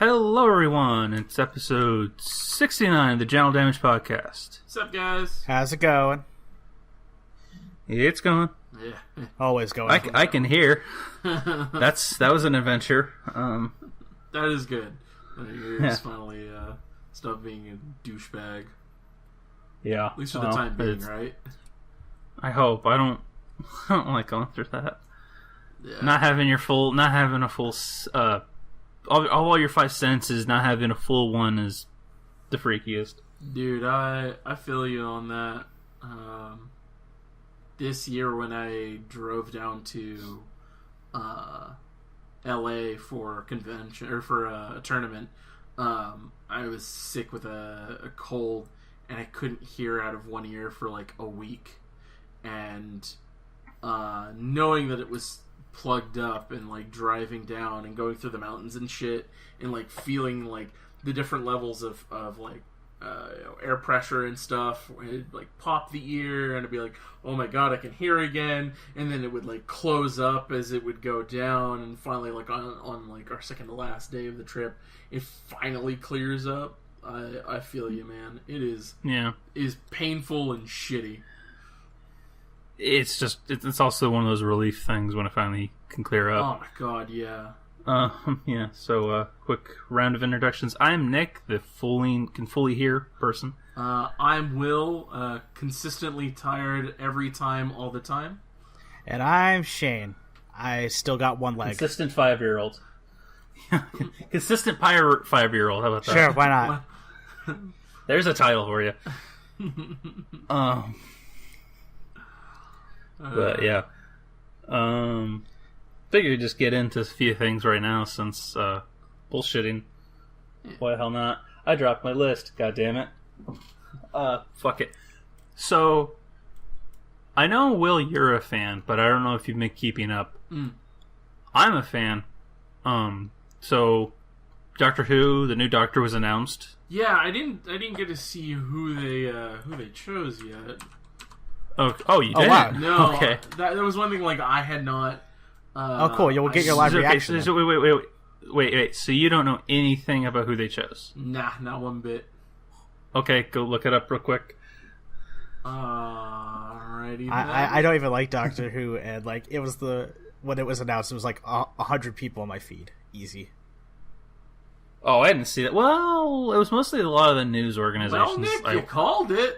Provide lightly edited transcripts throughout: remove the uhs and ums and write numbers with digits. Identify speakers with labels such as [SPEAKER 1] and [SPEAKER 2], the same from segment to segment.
[SPEAKER 1] Hello, everyone. It's episode 69 of the General Damage Podcast.
[SPEAKER 2] What's up, guys?
[SPEAKER 3] How's it going?
[SPEAKER 1] It's going.
[SPEAKER 2] Yeah.
[SPEAKER 3] Always going.
[SPEAKER 1] I can hear. That was an adventure.
[SPEAKER 2] That is good. You're just finally stop being a douchebag.
[SPEAKER 1] Yeah.
[SPEAKER 2] At least for the time being, right?
[SPEAKER 1] I hope. I don't like going through that.
[SPEAKER 2] Yeah.
[SPEAKER 1] Not having a full, all your five senses, not having a full one is the freakiest.
[SPEAKER 2] Dude, I feel you on that. This year when I drove down to LA for a convention or for a tournament, I was sick with a cold and I couldn't hear out of one ear for like a week. And knowing that it was plugged up and like driving down and going through the mountains and shit and like feeling like the different levels of like air pressure and stuff, it'd like pop the ear and it'd be like, oh my god, I can hear again, and then it would like close up as it would go down, and finally like on like our second to last day of the trip it finally clears up. I feel you, man. It is painful and shitty.
[SPEAKER 1] It's also one of those relief things when it finally can clear up.
[SPEAKER 2] Oh my god, yeah.
[SPEAKER 1] So quick round of introductions. I'm Nick, the can fully hear person.
[SPEAKER 2] I'm Will, consistently tired every time, all the time.
[SPEAKER 3] And I'm Shane. I still got one leg.
[SPEAKER 1] Consistent 5-year-old. Consistent pirate 5-year-old. How about that?
[SPEAKER 3] Sure, why not?
[SPEAKER 1] There's a title for you. But yeah. Figure we'd just get into a few things right now since bullshitting. Why the hell not? I dropped my list, god damn it. Fuck it. So I know, Will, you're a fan, but I don't know if you've been keeping up. I'm a fan. So Doctor Who, the new Doctor was announced.
[SPEAKER 2] Yeah, I didn't get to see who they chose yet.
[SPEAKER 1] Oh, you did?
[SPEAKER 3] Oh, wow.
[SPEAKER 2] No,
[SPEAKER 1] okay.
[SPEAKER 2] That was one thing. Like I had not.
[SPEAKER 3] Oh, cool! You'll get your live reaction.
[SPEAKER 1] Wait. So you don't know anything about who they chose?
[SPEAKER 2] Nah, not one bit.
[SPEAKER 1] Okay, go look it up real quick.
[SPEAKER 2] Alrighty.
[SPEAKER 3] I don't even like Doctor Who, and like it was when it was announced, it was like 100 people on my feed, easy.
[SPEAKER 1] Oh, I didn't see that. Well, it was mostly a lot of the news organizations.
[SPEAKER 2] Well, Nick, you called it.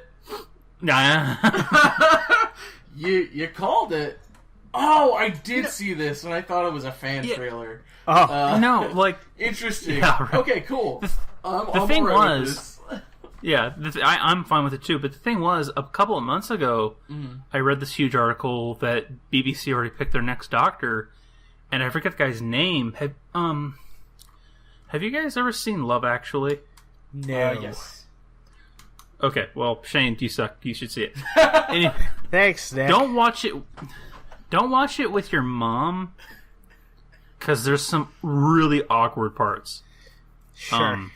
[SPEAKER 1] Nah.
[SPEAKER 2] You called it. Oh, I did see this, and I thought it was a fan trailer.
[SPEAKER 3] Oh,
[SPEAKER 1] no, like...
[SPEAKER 2] Interesting.
[SPEAKER 1] Yeah, right.
[SPEAKER 2] Okay, cool.
[SPEAKER 1] The thing was... Yeah, I'm fine with it too, but the thing was, a couple of months ago, I read this huge article that BBC already picked their next Doctor, and I forget the guy's name. Have you guys ever seen Love, Actually?
[SPEAKER 3] no.
[SPEAKER 2] Yes.
[SPEAKER 1] Okay, well, Shane, you suck. You should see it. Anyway,
[SPEAKER 3] Thanks, Nick.
[SPEAKER 1] Don't watch it with your mom, because there's some really awkward parts.
[SPEAKER 3] Sure.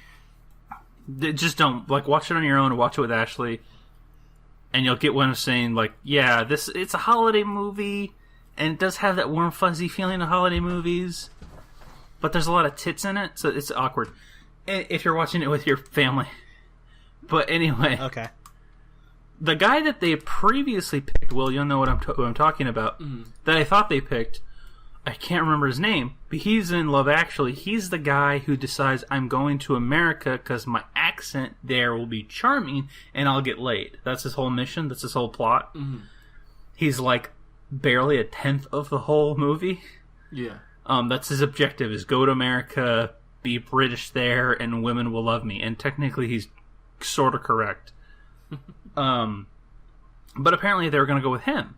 [SPEAKER 1] Just don't watch it on your own, or watch it with Ashley, and you'll get what I'm saying. Like, yeah, it's a holiday movie, and it does have that warm, fuzzy feeling of holiday movies, but there's a lot of tits in it, so it's awkward. If you're watching it with your family. But anyway,
[SPEAKER 3] okay.
[SPEAKER 1] The guy that they previously picked, Will, you'll know what I'm talking about, that I thought they picked, I can't remember his name, but he's in Love Actually. He's the guy who decides, I'm going to America because my accent there will be charming and I'll get laid. That's his whole mission. That's his whole plot. He's like barely a tenth of the whole movie.
[SPEAKER 2] Yeah.
[SPEAKER 1] That's his objective, is go to America, be British there, and women will love me. And technically he's sort of correct. But apparently they were going to go with him.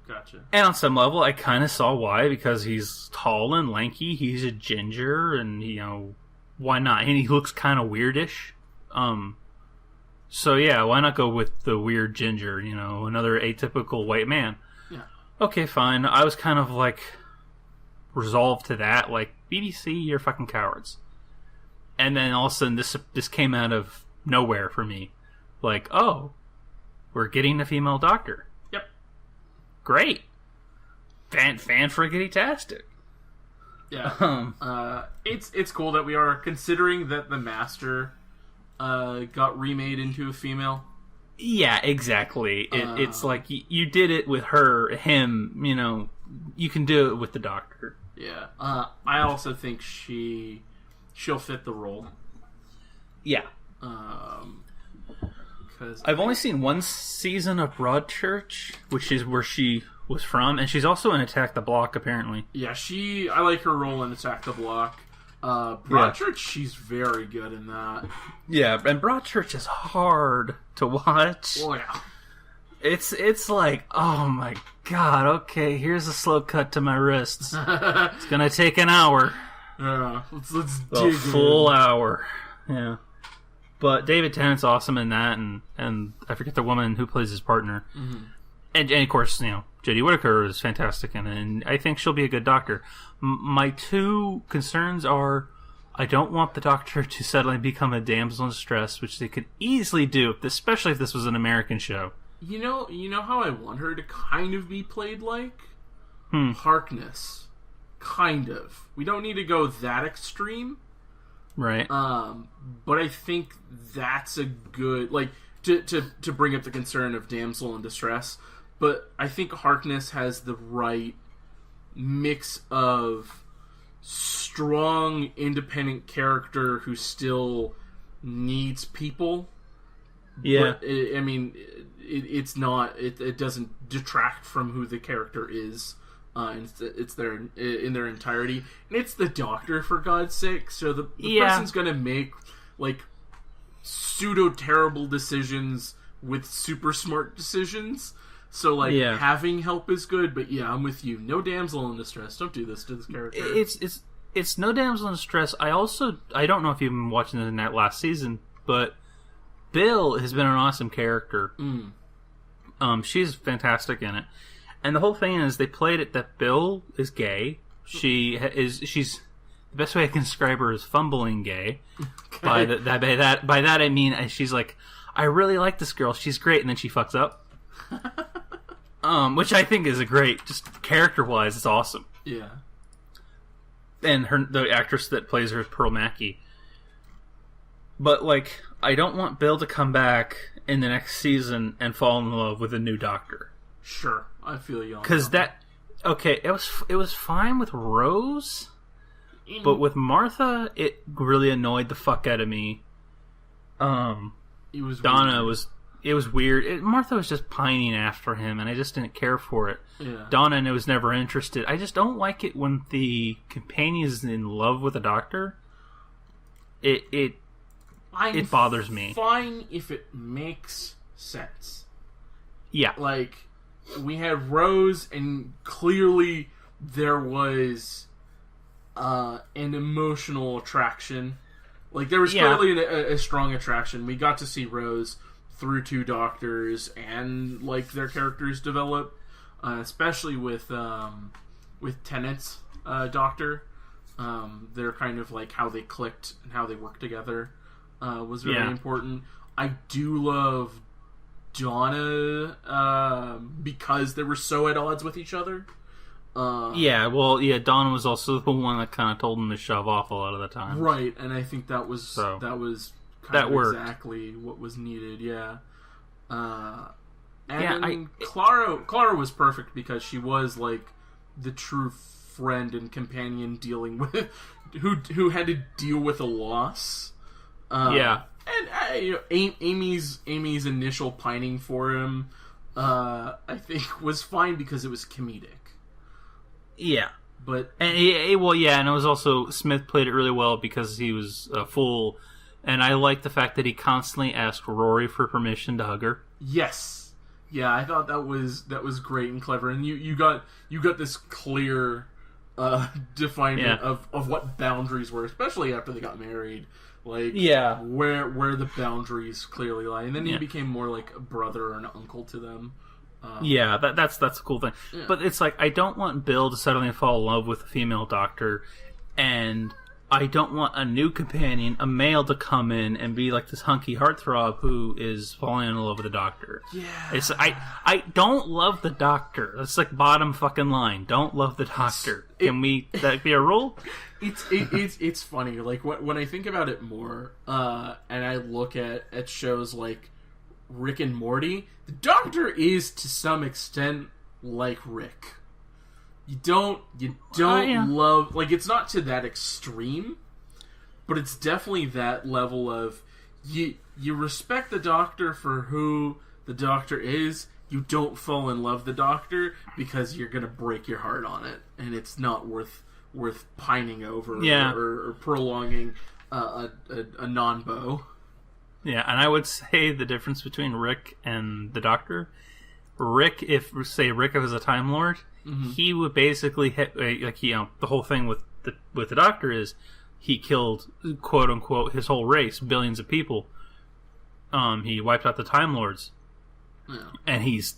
[SPEAKER 2] Gotcha.
[SPEAKER 1] And on some level, I kind of saw why, because he's tall and lanky, he's a ginger, and, why not? And he looks kind of weirdish. So yeah, why not go with the weird ginger, another atypical white man?
[SPEAKER 2] Yeah.
[SPEAKER 1] Okay, fine. I was kind of, resolved to that, BBC, you're fucking cowards. And then all of a sudden, this came out of nowhere for me. Oh, we're getting a female Doctor.
[SPEAKER 2] Yep.
[SPEAKER 1] Great. Fan-friggity-tastic.
[SPEAKER 2] Yeah. It's cool that we are considering that the Master got remade into a female.
[SPEAKER 1] Yeah, exactly. It's like you did it with him. You know, you can do it with the Doctor.
[SPEAKER 2] Yeah. I also think she'll fit the role.
[SPEAKER 1] Yeah.
[SPEAKER 2] Because
[SPEAKER 1] I've only seen one season of Broadchurch, which is where she was from, and she's also in Attack the Block, apparently.
[SPEAKER 2] Yeah, I like her role in Attack the Block. Broadchurch, she's very good in that.
[SPEAKER 1] Yeah, and Broadchurch is hard to watch.
[SPEAKER 2] Oh, yeah.
[SPEAKER 1] It's like, oh my god, okay, here's a slow cut to my wrists. It's gonna take an hour.
[SPEAKER 2] Yeah, let's
[SPEAKER 1] A
[SPEAKER 2] dig
[SPEAKER 1] full
[SPEAKER 2] in.
[SPEAKER 1] hour. Yeah. But David Tennant's awesome in that, and I forget the woman who plays his partner.
[SPEAKER 2] Mm-hmm.
[SPEAKER 1] And of course, you know, Jodie Whittaker is fantastic in it, and I think she'll be a good Doctor. My two concerns are, I don't want the Doctor to suddenly become a damsel in distress, which they could easily do, especially if this was an American show.
[SPEAKER 2] You know how I want her to kind of be played like? Harkness. Kind of. We don't need to go that extreme.
[SPEAKER 1] Right.
[SPEAKER 2] But I think that's a good, like, to bring up the concern of damsel in distress, but I think Harkness has the right mix of strong, independent character who still needs people.
[SPEAKER 1] Yeah.
[SPEAKER 2] But, it's not, it doesn't detract from who the character is. It's there in their entirety, and it's the Doctor, for God's sake. So the person's gonna make like pseudo terrible decisions with super smart decisions. So like having help is good, but yeah, I'm with you. No damsel in distress. Don't do this to this character.
[SPEAKER 1] It's no damsel in distress. I don't know if you've been watching it in that last season, but Bill has been an awesome character. She's fantastic in it. And the whole thing is, they played it that Bill is gay. She's the best way I can describe her is fumbling gay. Okay. By that I mean she's like, I really like this girl. She's great, and then she fucks up. Which I think is a great, just character wise, it's awesome.
[SPEAKER 2] Yeah.
[SPEAKER 1] And the actress that plays her is Pearl Mackie. But like, I don't want Bill to come back in the next season and fall in love with a new Doctor.
[SPEAKER 2] Sure, I feel you on that.
[SPEAKER 1] Because it was fine with Rose, but with Martha, it really annoyed the fuck out of me. It was weird. Martha was just pining after him, and I just didn't care for it.
[SPEAKER 2] Yeah.
[SPEAKER 1] Donna was never interested. I just don't like it when the companion is in love with a Doctor. It bothers me.
[SPEAKER 2] Fine if it makes sense.
[SPEAKER 1] Yeah,
[SPEAKER 2] like, we had Rose, and clearly there was an emotional attraction. Like, there was clearly a strong attraction. We got to see Rose through two Doctors, and like their characters develop, especially with Tennant's Doctor. They're kind of like how they clicked and how they worked together was very important. I do love Donna because they were so at odds with each other.
[SPEAKER 1] Donna was also the one that kind of told him to shove off a lot of the time.
[SPEAKER 2] Right, and I think that was exactly what was needed. Yeah. Clara was perfect because she was like the true friend and companion dealing with who had to deal with a loss. And Amy's initial pining for him, I think, was fine because it was comedic.
[SPEAKER 1] Yeah,
[SPEAKER 2] but
[SPEAKER 1] and it was also Smith played it really well because he was a fool, and I like the fact that he constantly asked Rory for permission to hug her.
[SPEAKER 2] Yes, yeah, I thought that was great and clever, and you got this clear definement of what boundaries were, especially after they got married. Like, where the boundaries clearly lie, and then he became more like a brother or an uncle to them.
[SPEAKER 1] That's a cool thing. Yeah. But it's like, I don't want Bill to suddenly fall in love with a female Doctor, and I don't want a new companion, a male, to come in and be like this hunky heartthrob who is falling in love with the Doctor.
[SPEAKER 2] Yeah.
[SPEAKER 1] I don't love the Doctor. That's like bottom fucking line. Don't love the Doctor. Can that be a rule?
[SPEAKER 2] It's funny. Like when I think about it more, and I look at shows like Rick and Morty, the Doctor is to some extent like Rick. You don't love, like, it's not to that extreme, but it's definitely that level of you respect the Doctor for who the Doctor is. You don't fall in love with the Doctor because you're gonna break your heart on it, and it's not worth pining over or prolonging a non-bow.
[SPEAKER 1] Yeah, and I would say the difference between Rick and the Doctor. Rick, if Rick was a Time Lord, he would basically the whole thing with the Doctor is he killed, quote unquote, his whole race, billions of people. He wiped out the Time Lords, and he's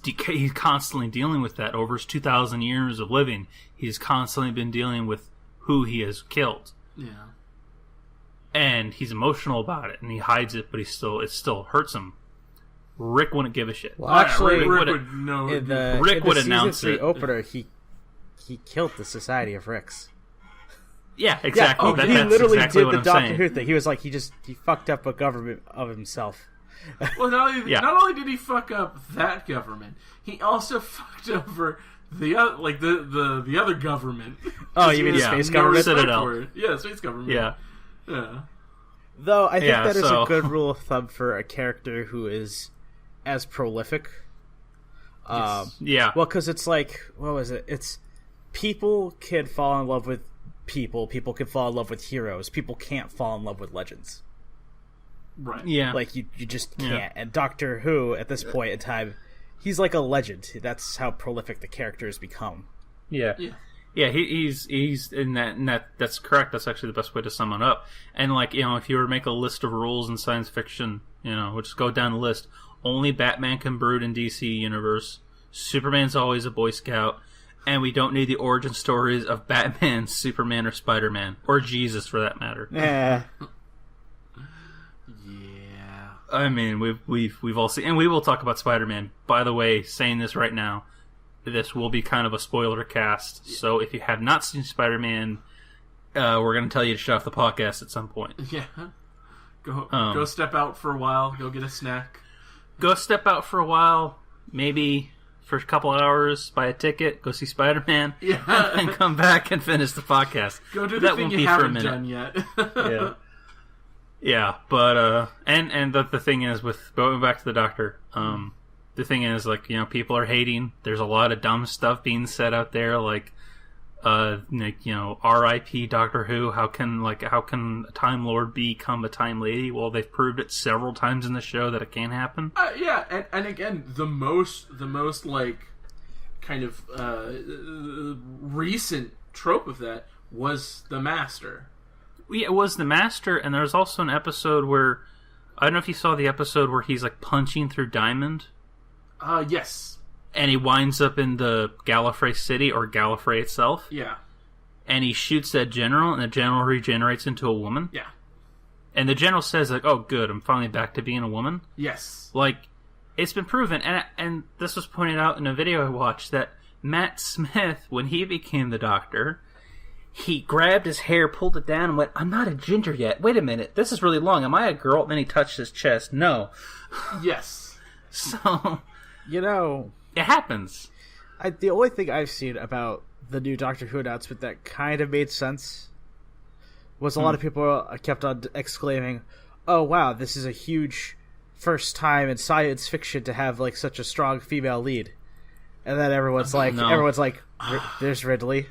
[SPEAKER 1] constantly dealing with that over his 2,000 years of living. He's constantly been dealing with who he has killed.
[SPEAKER 2] Yeah,
[SPEAKER 1] and he's emotional about it, and he hides it, but it still hurts him. Rick wouldn't give a shit.
[SPEAKER 3] Well, actually,
[SPEAKER 2] Rick would know.
[SPEAKER 1] Rick would announce
[SPEAKER 3] season 3
[SPEAKER 1] it.
[SPEAKER 3] opener, he killed the Society of Ricks.
[SPEAKER 1] Yeah, exactly.
[SPEAKER 3] Yeah, he literally
[SPEAKER 1] exactly
[SPEAKER 3] did the Doctor Who thing. He was like, he fucked up a government of himself.
[SPEAKER 2] Well, not only did he fuck up that government, he also fucked over the other government.
[SPEAKER 3] Oh, you mean the space government?
[SPEAKER 1] Citadel.
[SPEAKER 2] Yeah, space government.
[SPEAKER 1] Yeah.
[SPEAKER 3] Though I think that is a good rule of thumb for a character who is as prolific.
[SPEAKER 1] Yeah.
[SPEAKER 3] Well, because it's like, what was it? It's people can fall in love with people. People can fall in love with heroes. People can't fall in love with legends.
[SPEAKER 2] Right.
[SPEAKER 1] Yeah.
[SPEAKER 3] Like you just can't. Yeah. And Doctor Who at this point in time, he's like a legend. That's how prolific the character has become.
[SPEAKER 1] Yeah. Yeah, he's in that, and that's correct. That's actually the best way to sum it up. And like, if you were to make a list of rules in science fiction, we'll just go down the list. Only Batman can brood in DC universe. Superman's always a Boy Scout, and we don't need the origin stories of Batman, Superman, or Spider-Man, or Jesus for that matter.
[SPEAKER 3] Yeah.
[SPEAKER 2] Yeah.
[SPEAKER 1] I mean, we've all seen, and we will talk about Spider-Man. By the way, saying this right now, this will be kind of a spoiler cast, so if you have not seen Spider-Man, we're going to tell you to shut off the podcast at some point.
[SPEAKER 2] Yeah. Go step out for a while, go get a snack.
[SPEAKER 1] Go step out for a while, maybe for a couple hours, buy a ticket, go see Spider-Man, and come back and finish the podcast.
[SPEAKER 2] Go do the thing you haven't done yet.
[SPEAKER 1] Yeah, but, and the thing is, with going back to the Doctor, the thing is, like, people are hating. There's a lot of dumb stuff being said out there, like R.I.P. Doctor Who. How can a Time Lord become a Time Lady? Well, they've proved it several times in the show that it can happen.
[SPEAKER 2] Yeah, and again, the most like kind of recent trope of that was the Master.
[SPEAKER 1] Yeah, it was the Master, and there's also an episode where, I don't know if you saw the episode where he's like punching through Diamond.
[SPEAKER 2] Yes.
[SPEAKER 1] And he winds up in the Gallifrey city, or Gallifrey itself.
[SPEAKER 2] Yeah.
[SPEAKER 1] And he shoots that general, and the general regenerates into a woman.
[SPEAKER 2] Yeah.
[SPEAKER 1] And the general says, like, oh, good, I'm finally back to being a woman.
[SPEAKER 2] Yes.
[SPEAKER 1] Like, it's been proven, and this was pointed out in a video I watched, that Matt Smith, when he became the Doctor, he grabbed his hair, pulled it down, and went, I'm not a ginger yet. Wait a minute, this is really long. Am I a girl? And then he touched his chest. No.
[SPEAKER 2] Yes.
[SPEAKER 1] So...
[SPEAKER 3] it
[SPEAKER 1] happens.
[SPEAKER 3] The only thing I've seen about the new Doctor Who announcement that kind of made sense was a lot of people kept on exclaiming, "Oh wow, this is a huge first time in science fiction to have like such a strong female lead," and then everyone's like, "There's Ridley,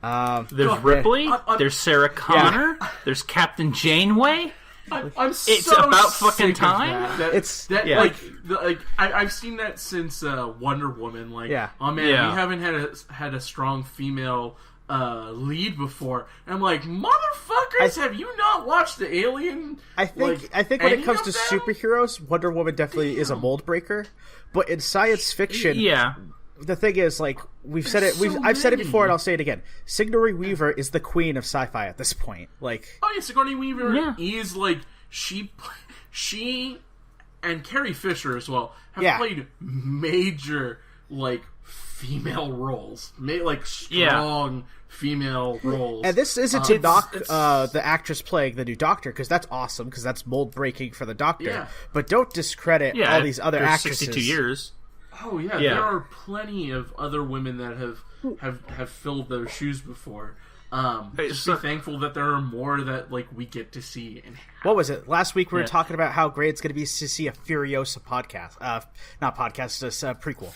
[SPEAKER 1] there's Ripley, there's Sarah Connor, there's Captain Janeway." It's so about fucking time.
[SPEAKER 2] I've seen that since Wonder Woman. Like, oh man, we haven't had a strong female lead before. And I'm like, motherfuckers, have you not watched the Alien?
[SPEAKER 3] I think when it comes to superheroes, Wonder Woman definitely is a mold breaker. But in science fiction, the thing is, like, we've said it. I've said it before, and I'll say it again. Sigourney Weaver is the queen of sci-fi at this point. Like,
[SPEAKER 2] oh yeah, Sigourney Weaver is like she and Carrie Fisher as well have played major like female roles, like strong female roles.
[SPEAKER 3] And this isn't to knock the actress playing the new Doctor, because that's awesome, because that's mold breaking for the Doctor.
[SPEAKER 2] Yeah.
[SPEAKER 3] But don't discredit all these other actresses.
[SPEAKER 1] 62 years.
[SPEAKER 2] Oh yeah, there are plenty of other women that have filled those shoes before. Just be thankful that there are more that like we get to see. And
[SPEAKER 3] what was it? Last week we were talking about how great it's going to be to see a Furiosa podcast, not podcast, just prequel.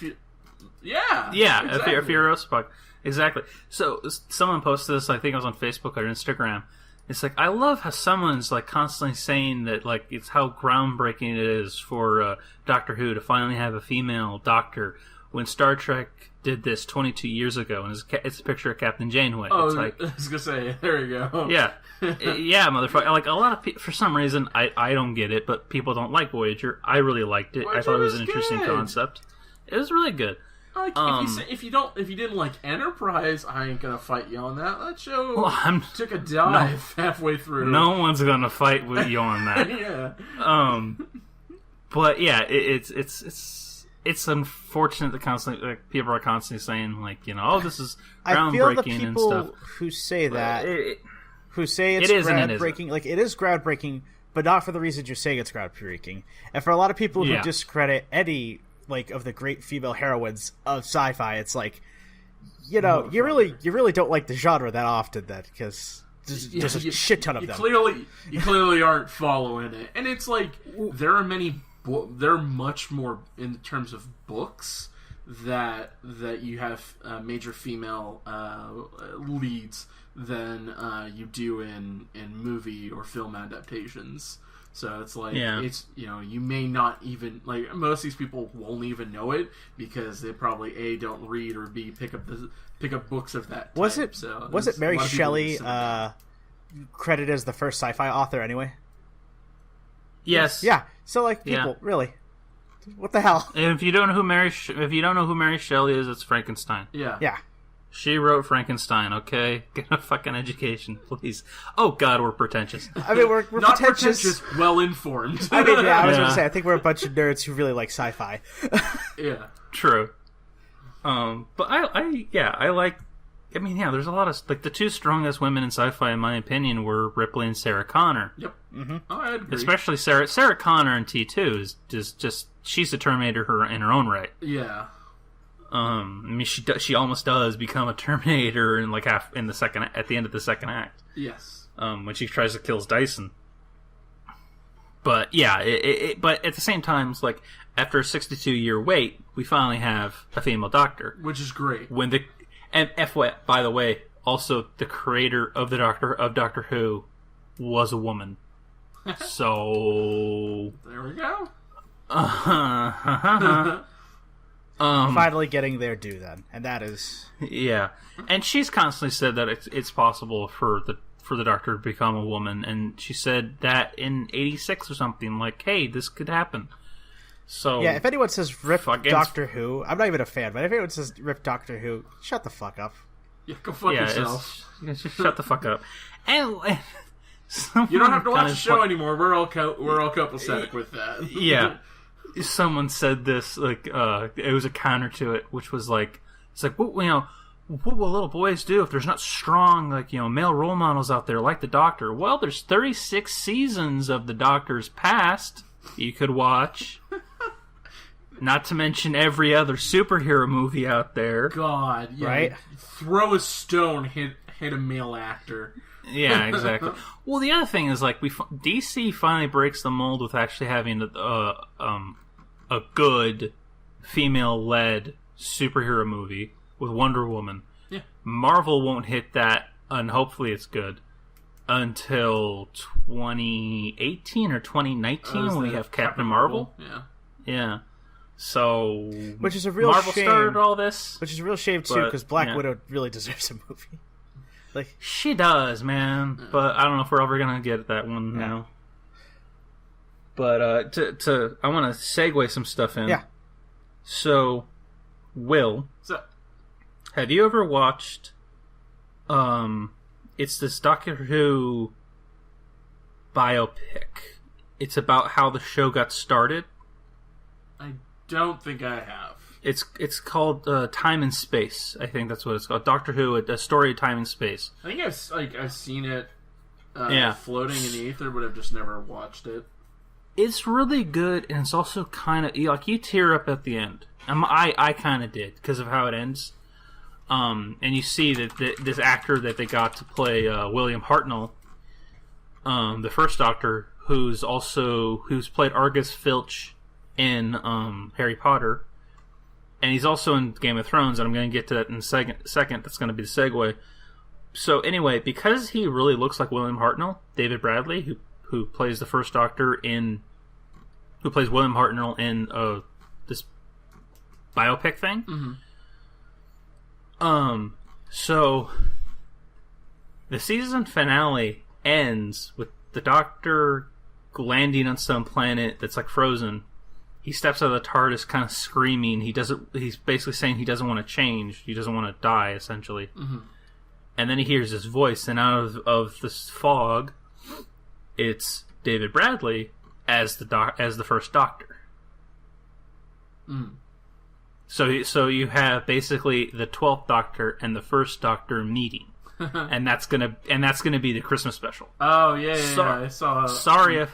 [SPEAKER 1] Exactly. A Furiosa podcast. Exactly. So someone posted this. I think it was on Facebook or Instagram. It's like, I love how someone's like constantly saying that like it's how groundbreaking it is for Doctor Who to finally have a female Doctor when Star Trek did this 22 years ago, and it's a picture of Captain Janeway.
[SPEAKER 2] Oh,
[SPEAKER 1] it's like,
[SPEAKER 2] I was gonna say, there you go.
[SPEAKER 1] Yeah, motherfucker. Like a lot of people, for some reason, I don't get it, but people don't like Voyager. I really liked it. I thought it was an interesting concept. It was really good.
[SPEAKER 2] Like, if you didn't like Enterprise, I ain't gonna fight you on that. That show took a dive halfway through.
[SPEAKER 1] No one's gonna fight with you on that.
[SPEAKER 2] Yeah.
[SPEAKER 1] But yeah, it's unfortunate that constantly people are constantly saying like, you know, oh, this is groundbreaking and stuff.
[SPEAKER 3] Who say that, who say it's groundbreaking, like it is groundbreaking, but not for the reasons you're saying it's groundbreaking. And for a lot of people who discredit any like of the great female heroines of sci-fi, it's like, you know, you really don't like the genre that often, then, because there's a shit ton of them.
[SPEAKER 2] You clearly aren't following it, and it's like there are much more in terms of books that you have major female leads than you do in movie or film adaptations. So it's like, it's, you know, you may not even, like, most of these people won't even know it because they probably A, don't read, or B, pick up books of that type.
[SPEAKER 3] Was it Mary Shelley credited as the first sci-fi author anyway?
[SPEAKER 1] Yes.
[SPEAKER 3] Yeah. So like, people, really, what the hell?
[SPEAKER 1] And if you don't know who Mary Shelley is, it's Frankenstein.
[SPEAKER 3] Yeah.
[SPEAKER 1] She wrote Frankenstein, okay? Get a fucking education, please. Oh, God, we're pretentious.
[SPEAKER 3] I mean, we're
[SPEAKER 2] not pretentious, well-informed.
[SPEAKER 3] I mean, I was going to say, I think we're a bunch of nerds who really like sci-fi.
[SPEAKER 2] Yeah.
[SPEAKER 1] True. But I like... I mean, there's a lot of... Like, the two strongest women in sci-fi, in my opinion, were Ripley and Sarah Connor.
[SPEAKER 2] Yep. Mm-hmm. Oh, I agree.
[SPEAKER 1] Especially Sarah Connor in T2 is just... She's a Terminator in her own right.
[SPEAKER 2] Yeah.
[SPEAKER 1] I mean, she almost does become a Terminator in like at the end of the second act.
[SPEAKER 2] Yes.
[SPEAKER 1] When she tries to kill Dyson. But yeah, but at the same time, it's like after a 62-year wait, we finally have a female Doctor,
[SPEAKER 2] which is great.
[SPEAKER 1] By the way, also the creator of Doctor Who was a woman. So
[SPEAKER 2] there we go.
[SPEAKER 3] Finally getting their due then, and that is
[SPEAKER 1] and she's constantly said that it's possible for the Doctor to become a woman, and she said that in '86 or something, like, hey, this could happen. So
[SPEAKER 3] if anyone says rip Doctor Who, I'm not even a fan, but if anyone says rip Doctor Who, shut the fuck up.
[SPEAKER 2] Yeah, go fuck yourself.
[SPEAKER 1] Just shut the fuck up. And
[SPEAKER 2] you don't have to watch the show anymore. We're all copacetic with that.
[SPEAKER 1] Yeah. Someone said this, like, it was a counter to it, which was like, it's like, what will little boys do if there's not strong, like, you know, male role models out there like the Doctor? Well, there's 36 seasons of the Doctor's past you could watch. Not to mention every other superhero movie out there.
[SPEAKER 2] God, yeah.
[SPEAKER 3] Right?
[SPEAKER 2] Throw a stone, hit a male actor.
[SPEAKER 1] Yeah, exactly. Well, the other thing is, like, DC finally breaks the mold with actually having a good female-led superhero movie with Wonder Woman.
[SPEAKER 2] Yeah.
[SPEAKER 1] Marvel won't hit that, and hopefully it's good, until 2018 or 2019 when we have Captain Marvel.
[SPEAKER 2] Yeah.
[SPEAKER 1] Yeah. So,
[SPEAKER 3] which is a real
[SPEAKER 1] Marvel
[SPEAKER 3] shame.
[SPEAKER 1] Started all this,
[SPEAKER 3] which is a real shame too, because Black Widow really deserves a movie. Like,
[SPEAKER 1] she does, man, but I don't know if we're ever gonna get that one now. But I want to segue some stuff in.
[SPEAKER 3] Yeah.
[SPEAKER 1] So, Will,
[SPEAKER 2] So,
[SPEAKER 1] have you ever watched? It's this Doctor Who biopic. It's about how the show got started.
[SPEAKER 2] I don't think I have.
[SPEAKER 1] It's called Time and Space. I think that's what it's called. Doctor Who, a story of time and space.
[SPEAKER 2] I think I've seen it floating in the ether, but I've just never watched it.
[SPEAKER 1] It's really good, and it's also kind of like you tear up at the end. I kind of did because of how it ends. And you see that this actor that they got to play William Hartnell, the first Doctor, who's played Argus Filch in Harry Potter, and he's also in Game of Thrones. And I'm going to get to that in a second. That's going to be the segue. So anyway, because he really looks like William Hartnell, David Bradley, who plays the first Doctor who plays William Hartnell in this biopic thing.
[SPEAKER 2] Mm-hmm.
[SPEAKER 1] So the season finale ends with the Doctor landing on some planet that's like frozen. He steps out of the TARDIS kind of screaming. He's basically saying he doesn't want to change. He doesn't want to die, essentially.
[SPEAKER 2] Mm-hmm.
[SPEAKER 1] And then he hears this voice, and out of this fog, it's David Bradley as the first Doctor.
[SPEAKER 2] Mm.
[SPEAKER 1] So you have basically the 12th Doctor and the first Doctor meeting, and that's gonna be the Christmas special.
[SPEAKER 2] Oh yeah. I saw.
[SPEAKER 1] Sorry if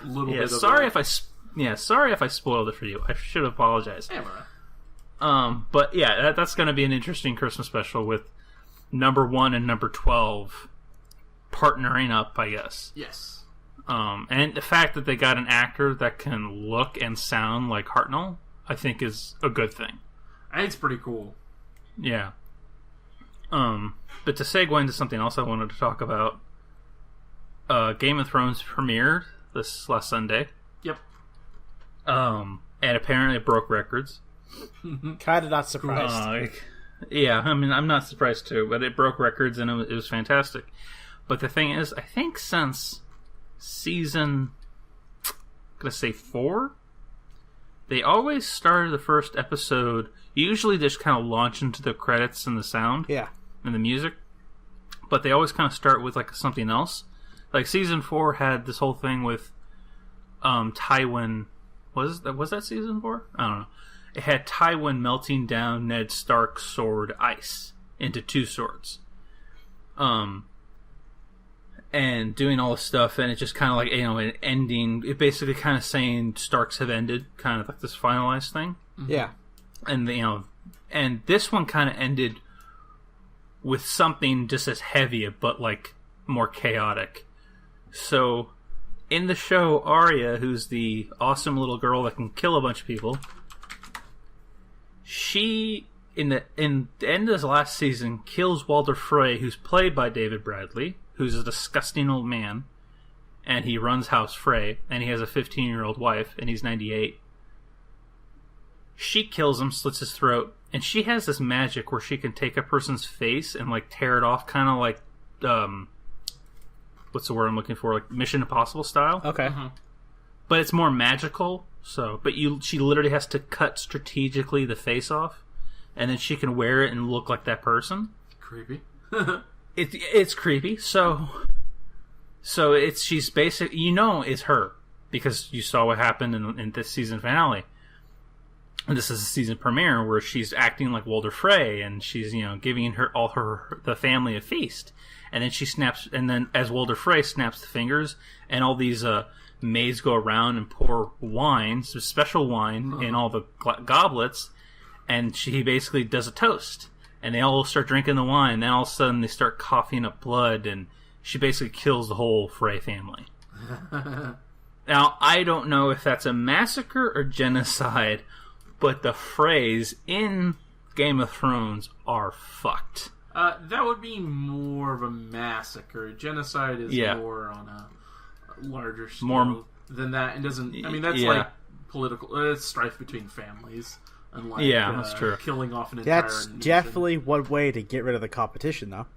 [SPEAKER 1] I spoiled it for you. I should apologize.
[SPEAKER 2] Yeah,
[SPEAKER 1] but yeah, that's gonna be an interesting Christmas special with number 1 and number 12 partnering up, I guess.
[SPEAKER 2] Yes.
[SPEAKER 1] And the fact that they got an actor that can look and sound like Hartnell, I think is a good thing.
[SPEAKER 2] I think it's pretty cool.
[SPEAKER 1] Yeah. But to segue into something else I wanted to talk about, Game of Thrones premiered this last Sunday.
[SPEAKER 2] Yep.
[SPEAKER 1] And apparently it broke records.
[SPEAKER 3] Kind of not surprised.
[SPEAKER 1] Yeah, I mean, I'm not surprised too, but it broke records and it was fantastic. But the thing is, I think since season, I'm gonna say 4, they always started the first episode, usually just kind of launch into the credits and the sound.
[SPEAKER 3] Yeah.
[SPEAKER 1] And the music. But they always kind of start with like something else. Like season 4 had this whole thing with Tywin. Was that season 4? I don't know. It had Tywin melting down Ned Stark's sword ice into 2 swords. And doing all this stuff, and it just kind of like, an ending. It basically kind of saying Starks have ended, kind of like this finalized thing.
[SPEAKER 3] Yeah.
[SPEAKER 1] And and this one kind of ended with something just as heavy, but like more chaotic. So, in the show, Arya, who's the awesome little girl that can kill a bunch of people, she in the end of this last season kills Walder Frey, who's played by David Bradley, who's a disgusting old man, and he runs House Frey, and he has a 15-year-old wife, and he's 98. She kills him, slits his throat, and she has this magic where she can take a person's face and like tear it off, kind of like what's the word I'm looking for? Like Mission Impossible style.
[SPEAKER 3] Okay.
[SPEAKER 2] Mm-hmm.
[SPEAKER 1] But it's more magical. So, she literally has to cut strategically the face off, and then she can wear it and look like that person.
[SPEAKER 2] Creepy.
[SPEAKER 1] It's creepy. So she's basic. It's her because you saw what happened in this season finale. And this is the season premiere where she's acting like Walder Frey, and she's giving the family a feast, and then she snaps, and then as Walder Frey snaps the fingers, and all these maids go around and pour wine, some special wine, in all the goblets, and he basically does a toast, and they all start drinking the wine, and then all of a sudden they start coughing up blood, and she basically kills the whole Frey family. Now, I don't know if that's a massacre or genocide, but the Freys in Game of Thrones are fucked.
[SPEAKER 2] That would be more of a massacre. Genocide is more on a larger scale than that, and doesn't. I mean, that's like political. It's strife between families, and like
[SPEAKER 1] that's true.
[SPEAKER 2] Killing off an entire.
[SPEAKER 3] That's
[SPEAKER 2] nation.
[SPEAKER 3] definitely one way to get rid of the competition, though.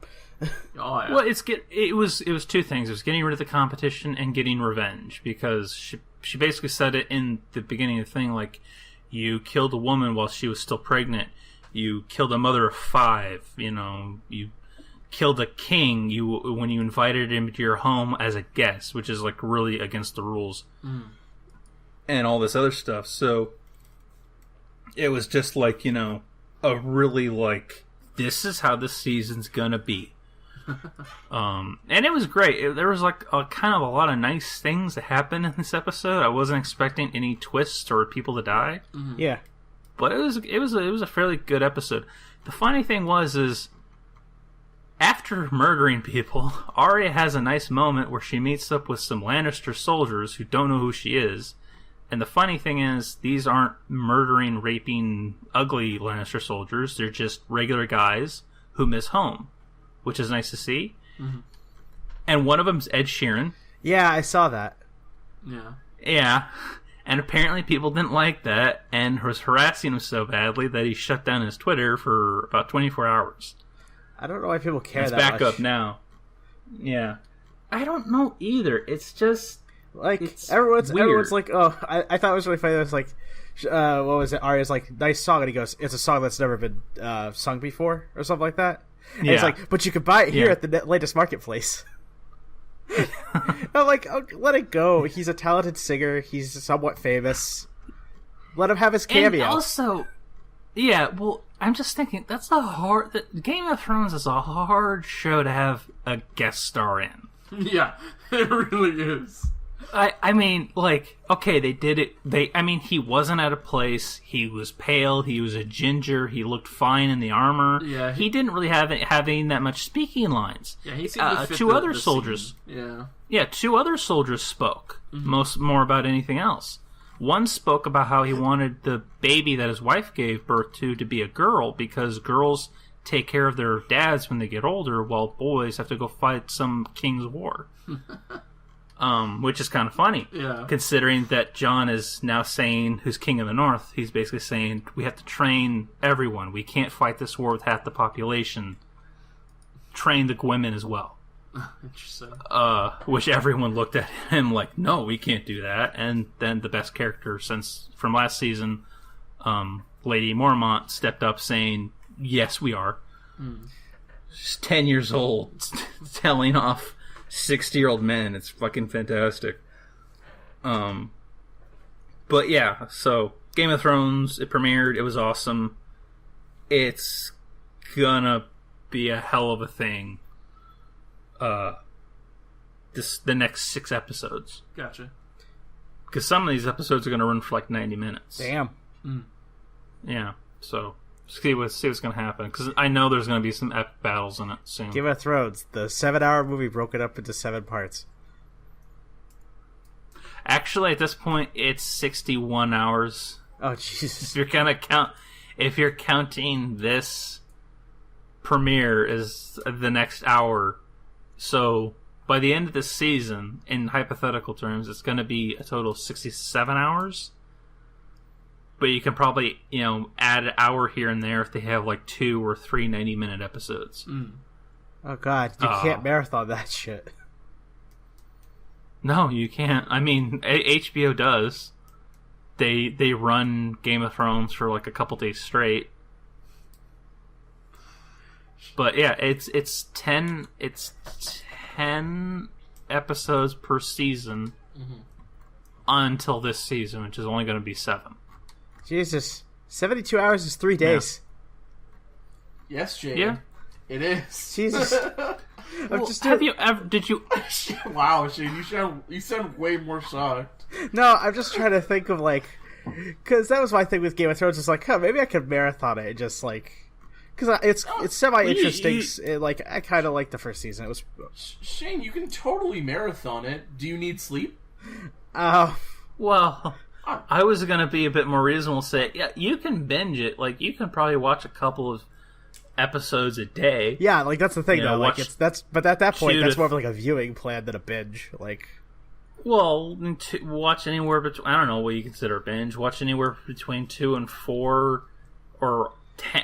[SPEAKER 2] Oh, yeah.
[SPEAKER 1] Well, it was 2 things. It was getting rid of the competition and getting revenge, because she basically said it in the beginning of the thing, like, you killed a woman while she was still pregnant. you killed a mother of 5, you killed a king when you invited him to your home as a guest, which is like really against the rules, and all this other stuff. So it was just like, a really like, this is how the season's gonna be. And it was great. There was like kind of a lot of nice things that happened in this episode. I wasn't expecting any twists or people to die.
[SPEAKER 3] Yeah,
[SPEAKER 1] but it was a fairly good episode. The funny thing is after murdering people, Arya has a nice moment where she meets up with some Lannister soldiers who don't know who she is. And the funny thing is, these aren't murdering, raping, ugly Lannister soldiers. They're just regular guys who miss home, which is nice to see. Mm-hmm. And one of them's Ed Sheeran.
[SPEAKER 3] Yeah, I saw that.
[SPEAKER 1] Yeah. And apparently people didn't like that and was harassing him so badly that he shut down his Twitter for about 24 hours.
[SPEAKER 3] I don't know why people care
[SPEAKER 1] that
[SPEAKER 3] much.
[SPEAKER 1] It's back up now. Yeah. I don't know either. It's just...
[SPEAKER 3] like, everyone's like, oh, I thought it was really funny. It was like, what was it? Arya's like, nice song. And he goes, it's a song that's never been sung before, or something like that. And it's like, but you could buy it here at the latest marketplace. I'm like, oh, let it go. He's a talented singer. He's somewhat famous. Let him have his cameo.
[SPEAKER 1] And also, yeah, well, I'm just thinking, Game of Thrones is a hard show to have a guest star in.
[SPEAKER 2] Yeah, it really is.
[SPEAKER 1] I mean, like, okay, they did it. He wasn't out of place. He was pale. He was a ginger. He looked fine in the armor.
[SPEAKER 2] Yeah,
[SPEAKER 1] he didn't really having that much speaking lines.
[SPEAKER 2] Yeah, he seemed to fit
[SPEAKER 1] two other soldiers.
[SPEAKER 2] Scene.
[SPEAKER 1] Yeah, 2 other soldiers spoke more about anything else. One spoke about how he wanted the baby that his wife gave birth to be a girl because girls take care of their dads when they get older, while boys have to go fight some king's war. Which is kind of funny, considering that Jon is now saying, who's king of the north, he's basically saying, we have to train everyone. We can't fight this war with half the population. Train the women as well.
[SPEAKER 2] Interesting.
[SPEAKER 1] Which everyone looked at him like, no, we can't do that. And then the best character from last season, Lady Mormont, stepped up saying, yes, we are. She's 10 years old, telling off 60-year-old men. It's fucking fantastic. But yeah, so Game of Thrones, it premiered. It was awesome. It's gonna be a hell of a thing. The next 6 episodes.
[SPEAKER 2] Gotcha.
[SPEAKER 1] Because some of these episodes are gonna run for like 90 minutes.
[SPEAKER 3] Damn.
[SPEAKER 1] Yeah. So see what's gonna happen. Because I know there's gonna be some epic battles in it soon.
[SPEAKER 3] Game of Thrones, the 7-hour movie broken up into 7 parts.
[SPEAKER 1] Actually, at this point, it's 61 hours.
[SPEAKER 3] Oh Jesus!
[SPEAKER 1] If you're counting this premiere as the next hour, so by the end of this season, in hypothetical terms, it's going to be a total of 67 hours. But you can probably, add an hour here and there if they have like 2 or 3 90-minute episodes.
[SPEAKER 3] Oh God, you can't marathon that shit.
[SPEAKER 1] No, you can't. I mean, HBO does. They run Game of Thrones for like a couple days straight. But yeah, it's 10 episodes per season until this season, which is only going to be 7.
[SPEAKER 3] Jesus, 72 hours is 3 days.
[SPEAKER 2] Yeah. Yes, Jay.
[SPEAKER 1] Yeah,
[SPEAKER 2] it is.
[SPEAKER 3] Jesus.
[SPEAKER 1] Have you ever? Did you?
[SPEAKER 2] Wow, Shane, you sound way more shocked.
[SPEAKER 3] No, I'm just trying to think of because that was my thing with Game of Thrones. It's like, maybe I could marathon it, just because it's semi interesting. I kind of like the first season. It was
[SPEAKER 2] Shane, you can totally marathon it. Do you need sleep?
[SPEAKER 1] Well, I was gonna be a bit more reasonable. Say, yeah, you can binge it. Like, you can probably watch a couple of episodes a day.
[SPEAKER 3] Yeah, that's the thing though. But at that point, that's more of a viewing plan than a binge.
[SPEAKER 1] Well, watch anywhere between, I don't know what you consider a binge. Watch anywhere between 2 and 4, or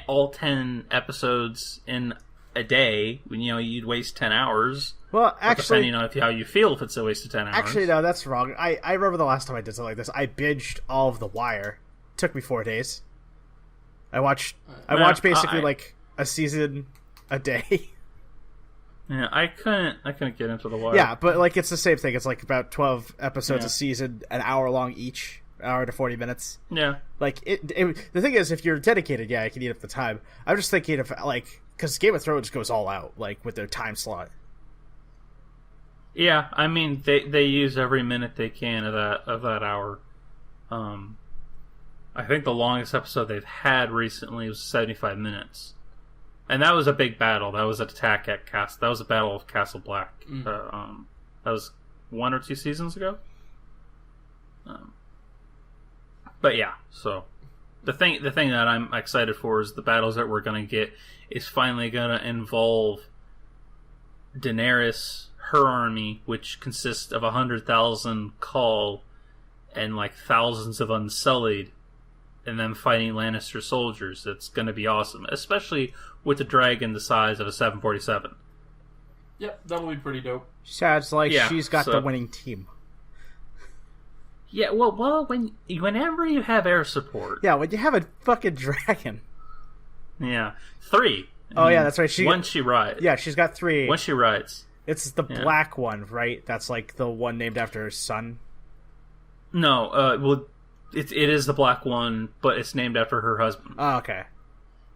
[SPEAKER 1] all 10 episodes in a day. You'd waste 10 hours.
[SPEAKER 3] Well, actually,
[SPEAKER 1] depending on how you feel, if it's a waste of 10 hours.
[SPEAKER 3] Actually, no, that's wrong. I remember the last time I did something like this. I binged all of The Wire. It took me 4 days. I watch basically like a season a day.
[SPEAKER 1] Yeah, I couldn't get into The Wire.
[SPEAKER 3] Yeah, but like it's the same thing. It's like about 12 episodes
[SPEAKER 1] Yeah.
[SPEAKER 3] a season, an hour long each, an hour to 40 minutes.
[SPEAKER 1] Yeah.
[SPEAKER 3] Like the thing is, if you're dedicated, yeah, I can eat up the time. I'm just thinking of like because Game of Thrones goes all out, like with their time slot.
[SPEAKER 1] Yeah, I mean they use every minute they can of that hour. I think the longest episode they've had recently was 75 minutes, and that was a big battle. That was an attack at Castle. That was a battle of Castle Black. That was 1 or 2 seasons ago. But yeah, so the thing that I'm excited for is the battles that we're gonna get is finally gonna involve Daenerys, her army, which consists of 100,000 Khal and like thousands of Unsullied, and them fighting Lannister soldiers. It's going to be awesome, especially with a dragon the size of a 747.
[SPEAKER 2] Yep, that'll be pretty dope.
[SPEAKER 3] Sounds like
[SPEAKER 1] Yeah,
[SPEAKER 3] she's got
[SPEAKER 1] so-
[SPEAKER 3] the winning team.
[SPEAKER 1] Yeah, well, whenever you have air support,
[SPEAKER 3] Yeah, when you have a fucking dragon.
[SPEAKER 1] yeah, 3.
[SPEAKER 3] Oh, yeah, that's right.
[SPEAKER 1] Once she rides,
[SPEAKER 3] Yeah, she's got 3.
[SPEAKER 1] once she rides.
[SPEAKER 3] It's the
[SPEAKER 1] Yeah.
[SPEAKER 3] black one, right? That's like the one named after her son.
[SPEAKER 1] No, well, it is the black one, but it's named after her husband.
[SPEAKER 3] Oh, okay.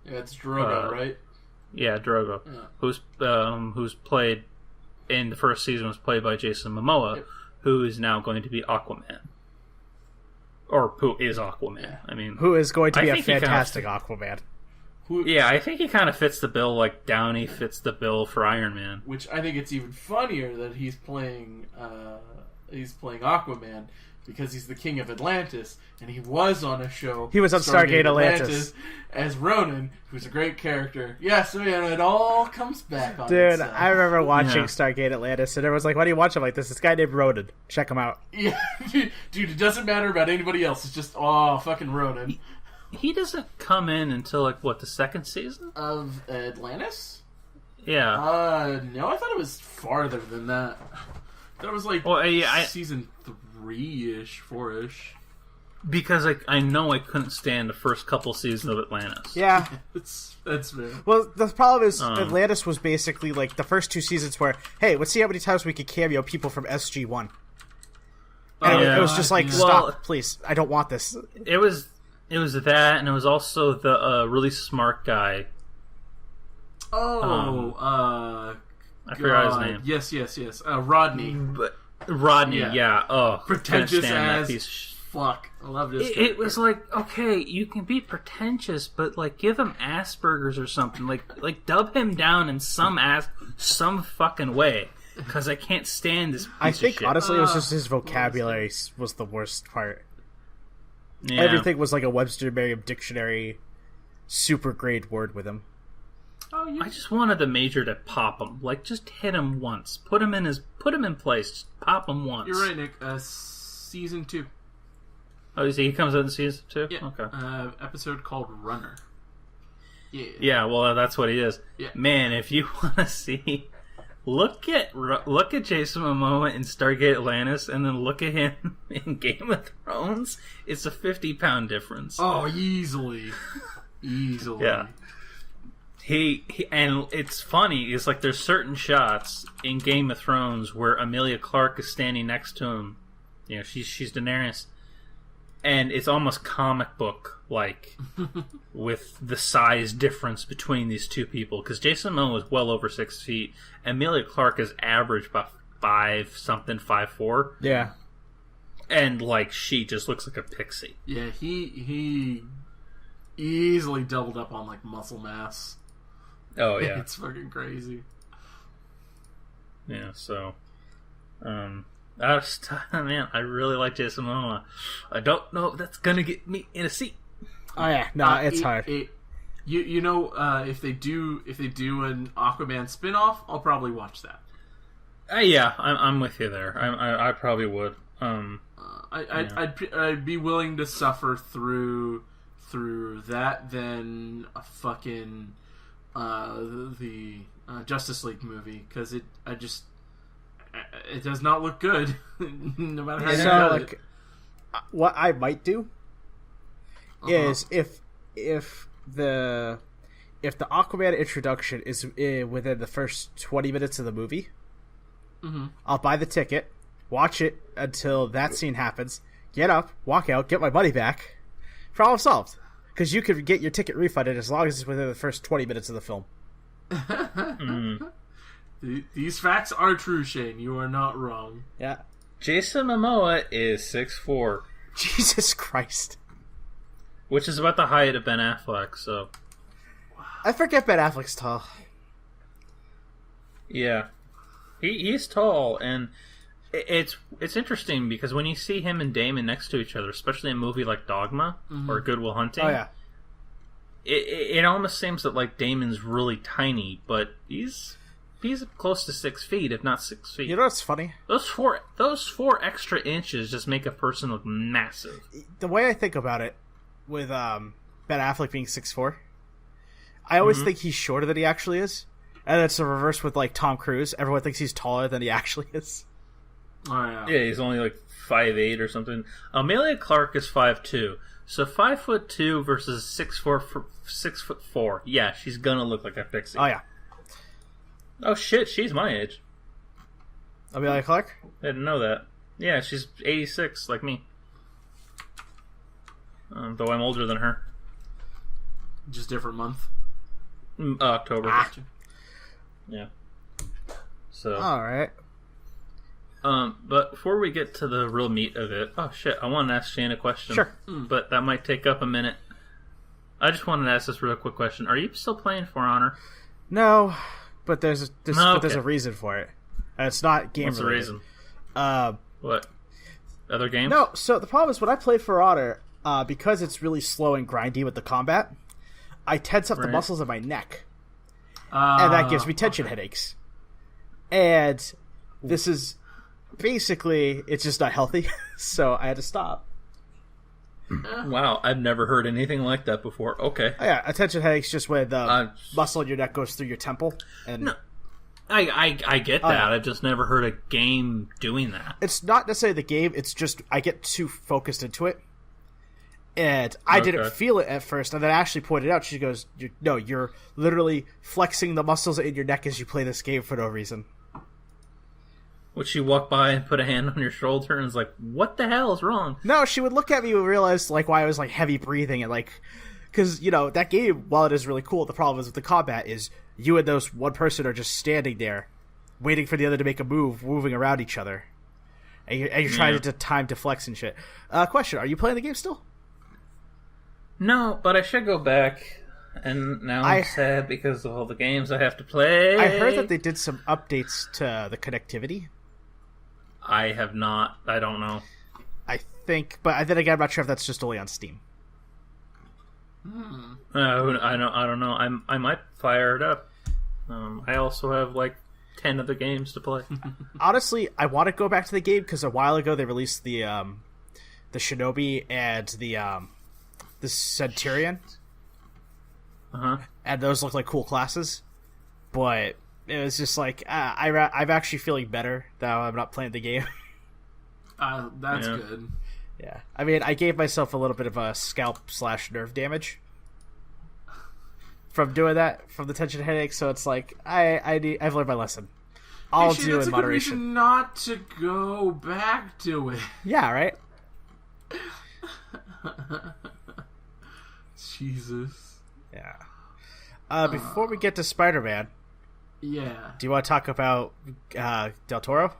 [SPEAKER 2] Yeah, it's Drogo, right?
[SPEAKER 1] Yeah, Drogo,
[SPEAKER 2] Yeah.
[SPEAKER 1] who's played in the first season was played by Jason Momoa,
[SPEAKER 2] Yep.
[SPEAKER 1] who is now going to be Aquaman, or who is Aquaman. I mean,
[SPEAKER 3] Who is going to
[SPEAKER 1] I
[SPEAKER 3] be a
[SPEAKER 1] think he kinda-
[SPEAKER 3] fantastic Aquaman.
[SPEAKER 1] yeah, I think he kind of fits the bill like Downey fits the bill for Iron Man.
[SPEAKER 2] Which I think it's even funnier that he's playing Aquaman because he's the king of Atlantis, and he was on a show.
[SPEAKER 3] He was on Stargate Atlantis
[SPEAKER 2] as Ronan, who's a great character. Yeah, so it all comes back on
[SPEAKER 3] Dude,
[SPEAKER 2] itself.
[SPEAKER 3] I remember watching
[SPEAKER 1] Yeah.
[SPEAKER 3] Stargate Atlantis, and everyone's like, why do you watch it like this? This guy named Ronan. Check him out.
[SPEAKER 2] Yeah, dude, it doesn't matter about anybody else. It's just fucking Ronan
[SPEAKER 1] He doesn't come in until like what, the second season?
[SPEAKER 2] of Atlantis.
[SPEAKER 1] Yeah.
[SPEAKER 2] No, I thought it was farther than that. I thought it was like season 3-ish, 4-ish.
[SPEAKER 1] Because I know I couldn't stand the first couple seasons of Atlantis.
[SPEAKER 3] Yeah.
[SPEAKER 2] That's fair.
[SPEAKER 3] Well, the problem is Atlantis was basically like the first 2 seasons where, hey, let's see how many times we could cameo people from SG-1. And it was just like,
[SPEAKER 2] yeah.
[SPEAKER 3] stop,
[SPEAKER 1] Well,
[SPEAKER 3] please. I don't want this.
[SPEAKER 1] It was that, and it was also the really smart guy.
[SPEAKER 2] Oh,
[SPEAKER 1] I forgot his name.
[SPEAKER 2] Yes. Rodney.
[SPEAKER 1] But Rodney,
[SPEAKER 2] Yeah.
[SPEAKER 1] yeah. Oh,
[SPEAKER 2] Pretentious
[SPEAKER 1] couldn't stand that
[SPEAKER 2] as
[SPEAKER 1] piece.
[SPEAKER 2] fuck. I love this.
[SPEAKER 1] It was like, okay, you can be pretentious, but like give him Asperger's or something. Like dub him down in some fucking way, because I can't stand this piece
[SPEAKER 3] I
[SPEAKER 1] of
[SPEAKER 3] think,
[SPEAKER 1] shit.
[SPEAKER 3] honestly, it was just his vocabulary was the worst part.
[SPEAKER 1] Yeah.
[SPEAKER 3] Everything was like a Webster Merriam Dictionary super grade word with him.
[SPEAKER 2] Oh, yeah.
[SPEAKER 1] I just wanted the Major to pop him. Like, just hit him once. Put him in place. Just pop him once.
[SPEAKER 2] You're right, Nick. Season 2.
[SPEAKER 1] Oh, you see, he comes out in season 2?
[SPEAKER 2] Yeah.
[SPEAKER 1] Okay.
[SPEAKER 2] Episode called Runner. Yeah.
[SPEAKER 1] Yeah, well, that's what he is.
[SPEAKER 2] Yeah.
[SPEAKER 1] Man, if you want to see, look at Jason Momoa in Stargate Atlantis, and then look at him in Game of Thrones. It's a 50-pound difference.
[SPEAKER 2] Oh, easily.
[SPEAKER 1] Yeah. He and it's funny. It's like there's certain shots in Game of Thrones where Emilia Clarke is standing next to him. You know, she's Daenerys, and it's almost comic book like with the size difference between these two people. Because Jason Momoa is well over 6 feet. Emilia Clarke is average about 5'4".
[SPEAKER 3] Yeah.
[SPEAKER 1] And like she just looks like a pixie.
[SPEAKER 2] Yeah, he easily doubled up on like muscle mass.
[SPEAKER 1] Oh yeah,
[SPEAKER 2] It's fucking crazy.
[SPEAKER 1] yeah. So, man, I really like Jason Momoa. I don't know if that's gonna get me in a seat.
[SPEAKER 3] Oh, yeah. No, it's hard.
[SPEAKER 2] You know, if they do an Aquaman spin-off, I'll probably watch that.
[SPEAKER 1] Yeah, I'm with you there. I probably would.
[SPEAKER 2] I'd be willing to suffer through that than a fucking the Justice League movie, because it does not look good no matter how you
[SPEAKER 3] So,
[SPEAKER 2] cut
[SPEAKER 3] like, what I might do is if if the Aquaman introduction is within the first 20 minutes of the movie, I'll buy the ticket, watch it until that scene happens, get up, walk out, get my money back. Problem solved. Because you could get your ticket refunded as long as it's within the first 20 minutes of the film.
[SPEAKER 2] These facts are true, Shane. You are not wrong.
[SPEAKER 3] Yeah.
[SPEAKER 1] Jason Momoa is 6'4".
[SPEAKER 3] Jesus Christ.
[SPEAKER 1] Which is about the height of Ben Affleck, so...
[SPEAKER 3] I forget Ben Affleck's tall.
[SPEAKER 1] Yeah. He's tall, and it's interesting because when you see him and Damon next to each other, especially in a movie like Dogma or Good Will Hunting...
[SPEAKER 3] Oh, yeah.
[SPEAKER 1] It almost seems that like Damon's really tiny, but he's close to 6 feet, if not 6 feet.
[SPEAKER 3] You know what's funny?
[SPEAKER 1] Those four extra inches just make a person look massive.
[SPEAKER 3] The way I think about it, with Ben Affleck being 6'4", I always think he's shorter than he actually is, and it's the reverse with like Tom Cruise. Everyone thinks he's taller than he actually is.
[SPEAKER 2] Oh yeah.
[SPEAKER 1] Yeah, he's only like 5'8" or something. Amelia Clarke is 5'2". So 5'2" versus 6'4". Yeah, she's gonna look like a pixie.
[SPEAKER 3] Oh yeah.
[SPEAKER 1] Oh shit, she's my age.
[SPEAKER 3] Amelia Clarke?
[SPEAKER 1] I didn't know that. Yeah, she's 86, like me. Though I'm older than her.
[SPEAKER 2] Just different month.
[SPEAKER 1] October.
[SPEAKER 2] Gotcha.
[SPEAKER 1] Yeah. So.
[SPEAKER 3] Alright.
[SPEAKER 1] But before we get to the real meat of it, oh shit, I want to ask Shane a question.
[SPEAKER 3] Sure.
[SPEAKER 1] But that might take up a minute. I just wanted to ask this real quick question. Are you still playing For Honor?
[SPEAKER 3] No, but there's
[SPEAKER 1] okay.
[SPEAKER 3] a reason for it. And it's not game
[SPEAKER 1] What's
[SPEAKER 3] related.
[SPEAKER 1] the reason? What? Other games?
[SPEAKER 3] No, so the problem is when I play For Honor, because it's really slow and grindy with the combat, I tense up the muscles of my neck. And that gives me tension headaches. And this is basically, it's just not healthy, so I had to stop.
[SPEAKER 1] Wow, I've never heard anything like that before. Okay.
[SPEAKER 3] Oh, yeah, a tension headache's just when the muscle in your neck goes through your temple. And
[SPEAKER 1] no, I get that.
[SPEAKER 3] Yeah.
[SPEAKER 1] I've just never heard a game doing that.
[SPEAKER 3] It's not necessarily the game, it's just I get too focused into it. And I didn't feel it at first, and then Ashley pointed out, she goes, you're literally flexing the muscles in your neck as you play this game for no reason.
[SPEAKER 1] Would she walk by and put a hand on your shoulder and was like, what the hell is wrong?
[SPEAKER 3] No, she would look at me and realize like why I was like heavy breathing and like, because that game, while it is really cool, the problem is with the combat is you and those one person are just standing there, waiting for the other to make a move, moving around each other, and you're trying to time to flex and shit. Question: are you playing the game still?
[SPEAKER 1] No, but I should go back. And now I'm sad because of all the games I have to play.
[SPEAKER 3] I heard that they did some updates to the connectivity.
[SPEAKER 1] I have not. I don't know.
[SPEAKER 3] I think, but then again, I'm not sure if that's just only on Steam.
[SPEAKER 1] I don't know. I might fire it up. I also have like 10 other games to play.
[SPEAKER 3] Honestly, I want to go back to the game because a while ago they released the Shinobi and the Centurion. And those look like cool classes, but it was just like I'm actually feeling better now I'm not playing the game.
[SPEAKER 2] That's good.
[SPEAKER 3] Yeah, I mean, I gave myself a little bit of a scalp/nerve damage from doing that, from the tension headache. So it's like I've learned my lesson. I'll do in moderation. That's a good reason
[SPEAKER 2] not to go back to it.
[SPEAKER 3] Yeah, right.
[SPEAKER 2] Jesus.
[SPEAKER 3] Yeah. Before we get to Spider-Man,
[SPEAKER 2] yeah,
[SPEAKER 3] do you want to talk about Del Toro?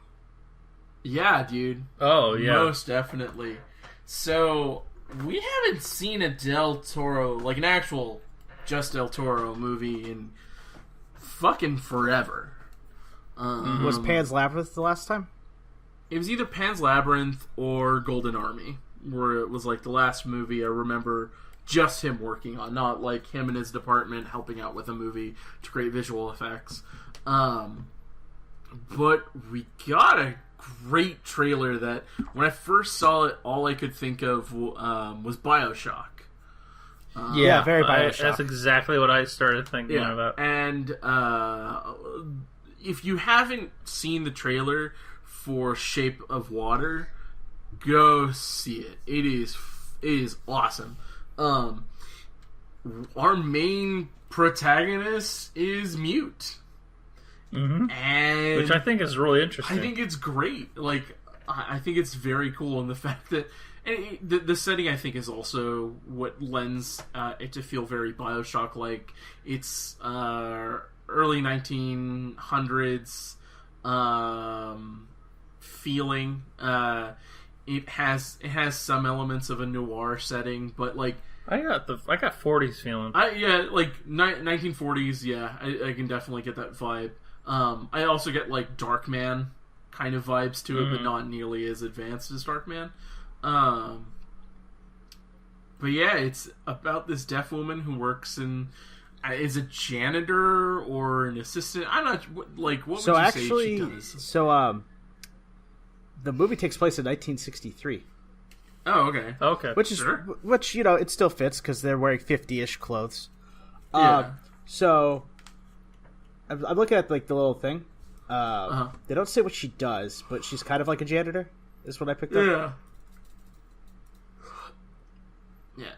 [SPEAKER 2] Yeah, dude.
[SPEAKER 1] Oh, yeah.
[SPEAKER 2] Most definitely. So, we haven't seen a Del Toro, like an actual just Del Toro movie in fucking forever.
[SPEAKER 3] Was Pan's Labyrinth the last time?
[SPEAKER 2] It was either Pan's Labyrinth or Golden Army, where it was like the last movie I remember just him working on, not like him and his department helping out with a movie to create visual effects. But we got a great trailer that when I first saw it, all I could think of was BioShock.
[SPEAKER 3] Yeah, very BioShock.
[SPEAKER 1] That's exactly what I started thinking about.
[SPEAKER 2] And if you haven't seen the trailer for Shape of Water, go see it. It is awesome. our main protagonist is mute.
[SPEAKER 1] Mm-hmm.
[SPEAKER 2] And
[SPEAKER 1] which I think is really interesting.
[SPEAKER 2] I think it's great. Like, I think it's very cool, and the fact that the setting, I think, is also what lends it to feel very Bioshock-like. It's early 1900s feeling. It has some elements of a noir setting, but like
[SPEAKER 1] I got 40s feeling.
[SPEAKER 2] Yeah, like 1940s. Yeah, I can definitely get that vibe. I also get like Darkman kind of vibes to it, but not nearly as advanced as Darkman. But yeah, it's about this deaf woman who works in is a janitor or an assistant. I'm not like what
[SPEAKER 3] so
[SPEAKER 2] would you
[SPEAKER 3] actually,
[SPEAKER 2] say she does?
[SPEAKER 3] So the movie takes place in 1963.
[SPEAKER 2] Oh, okay.
[SPEAKER 3] Which is
[SPEAKER 2] sure.
[SPEAKER 3] which it still fits because they're wearing 50-ish clothes.
[SPEAKER 2] Yeah.
[SPEAKER 3] So I'm looking at like the little thing. They don't say what she does, but she's kind of like a janitor. Is what I picked up.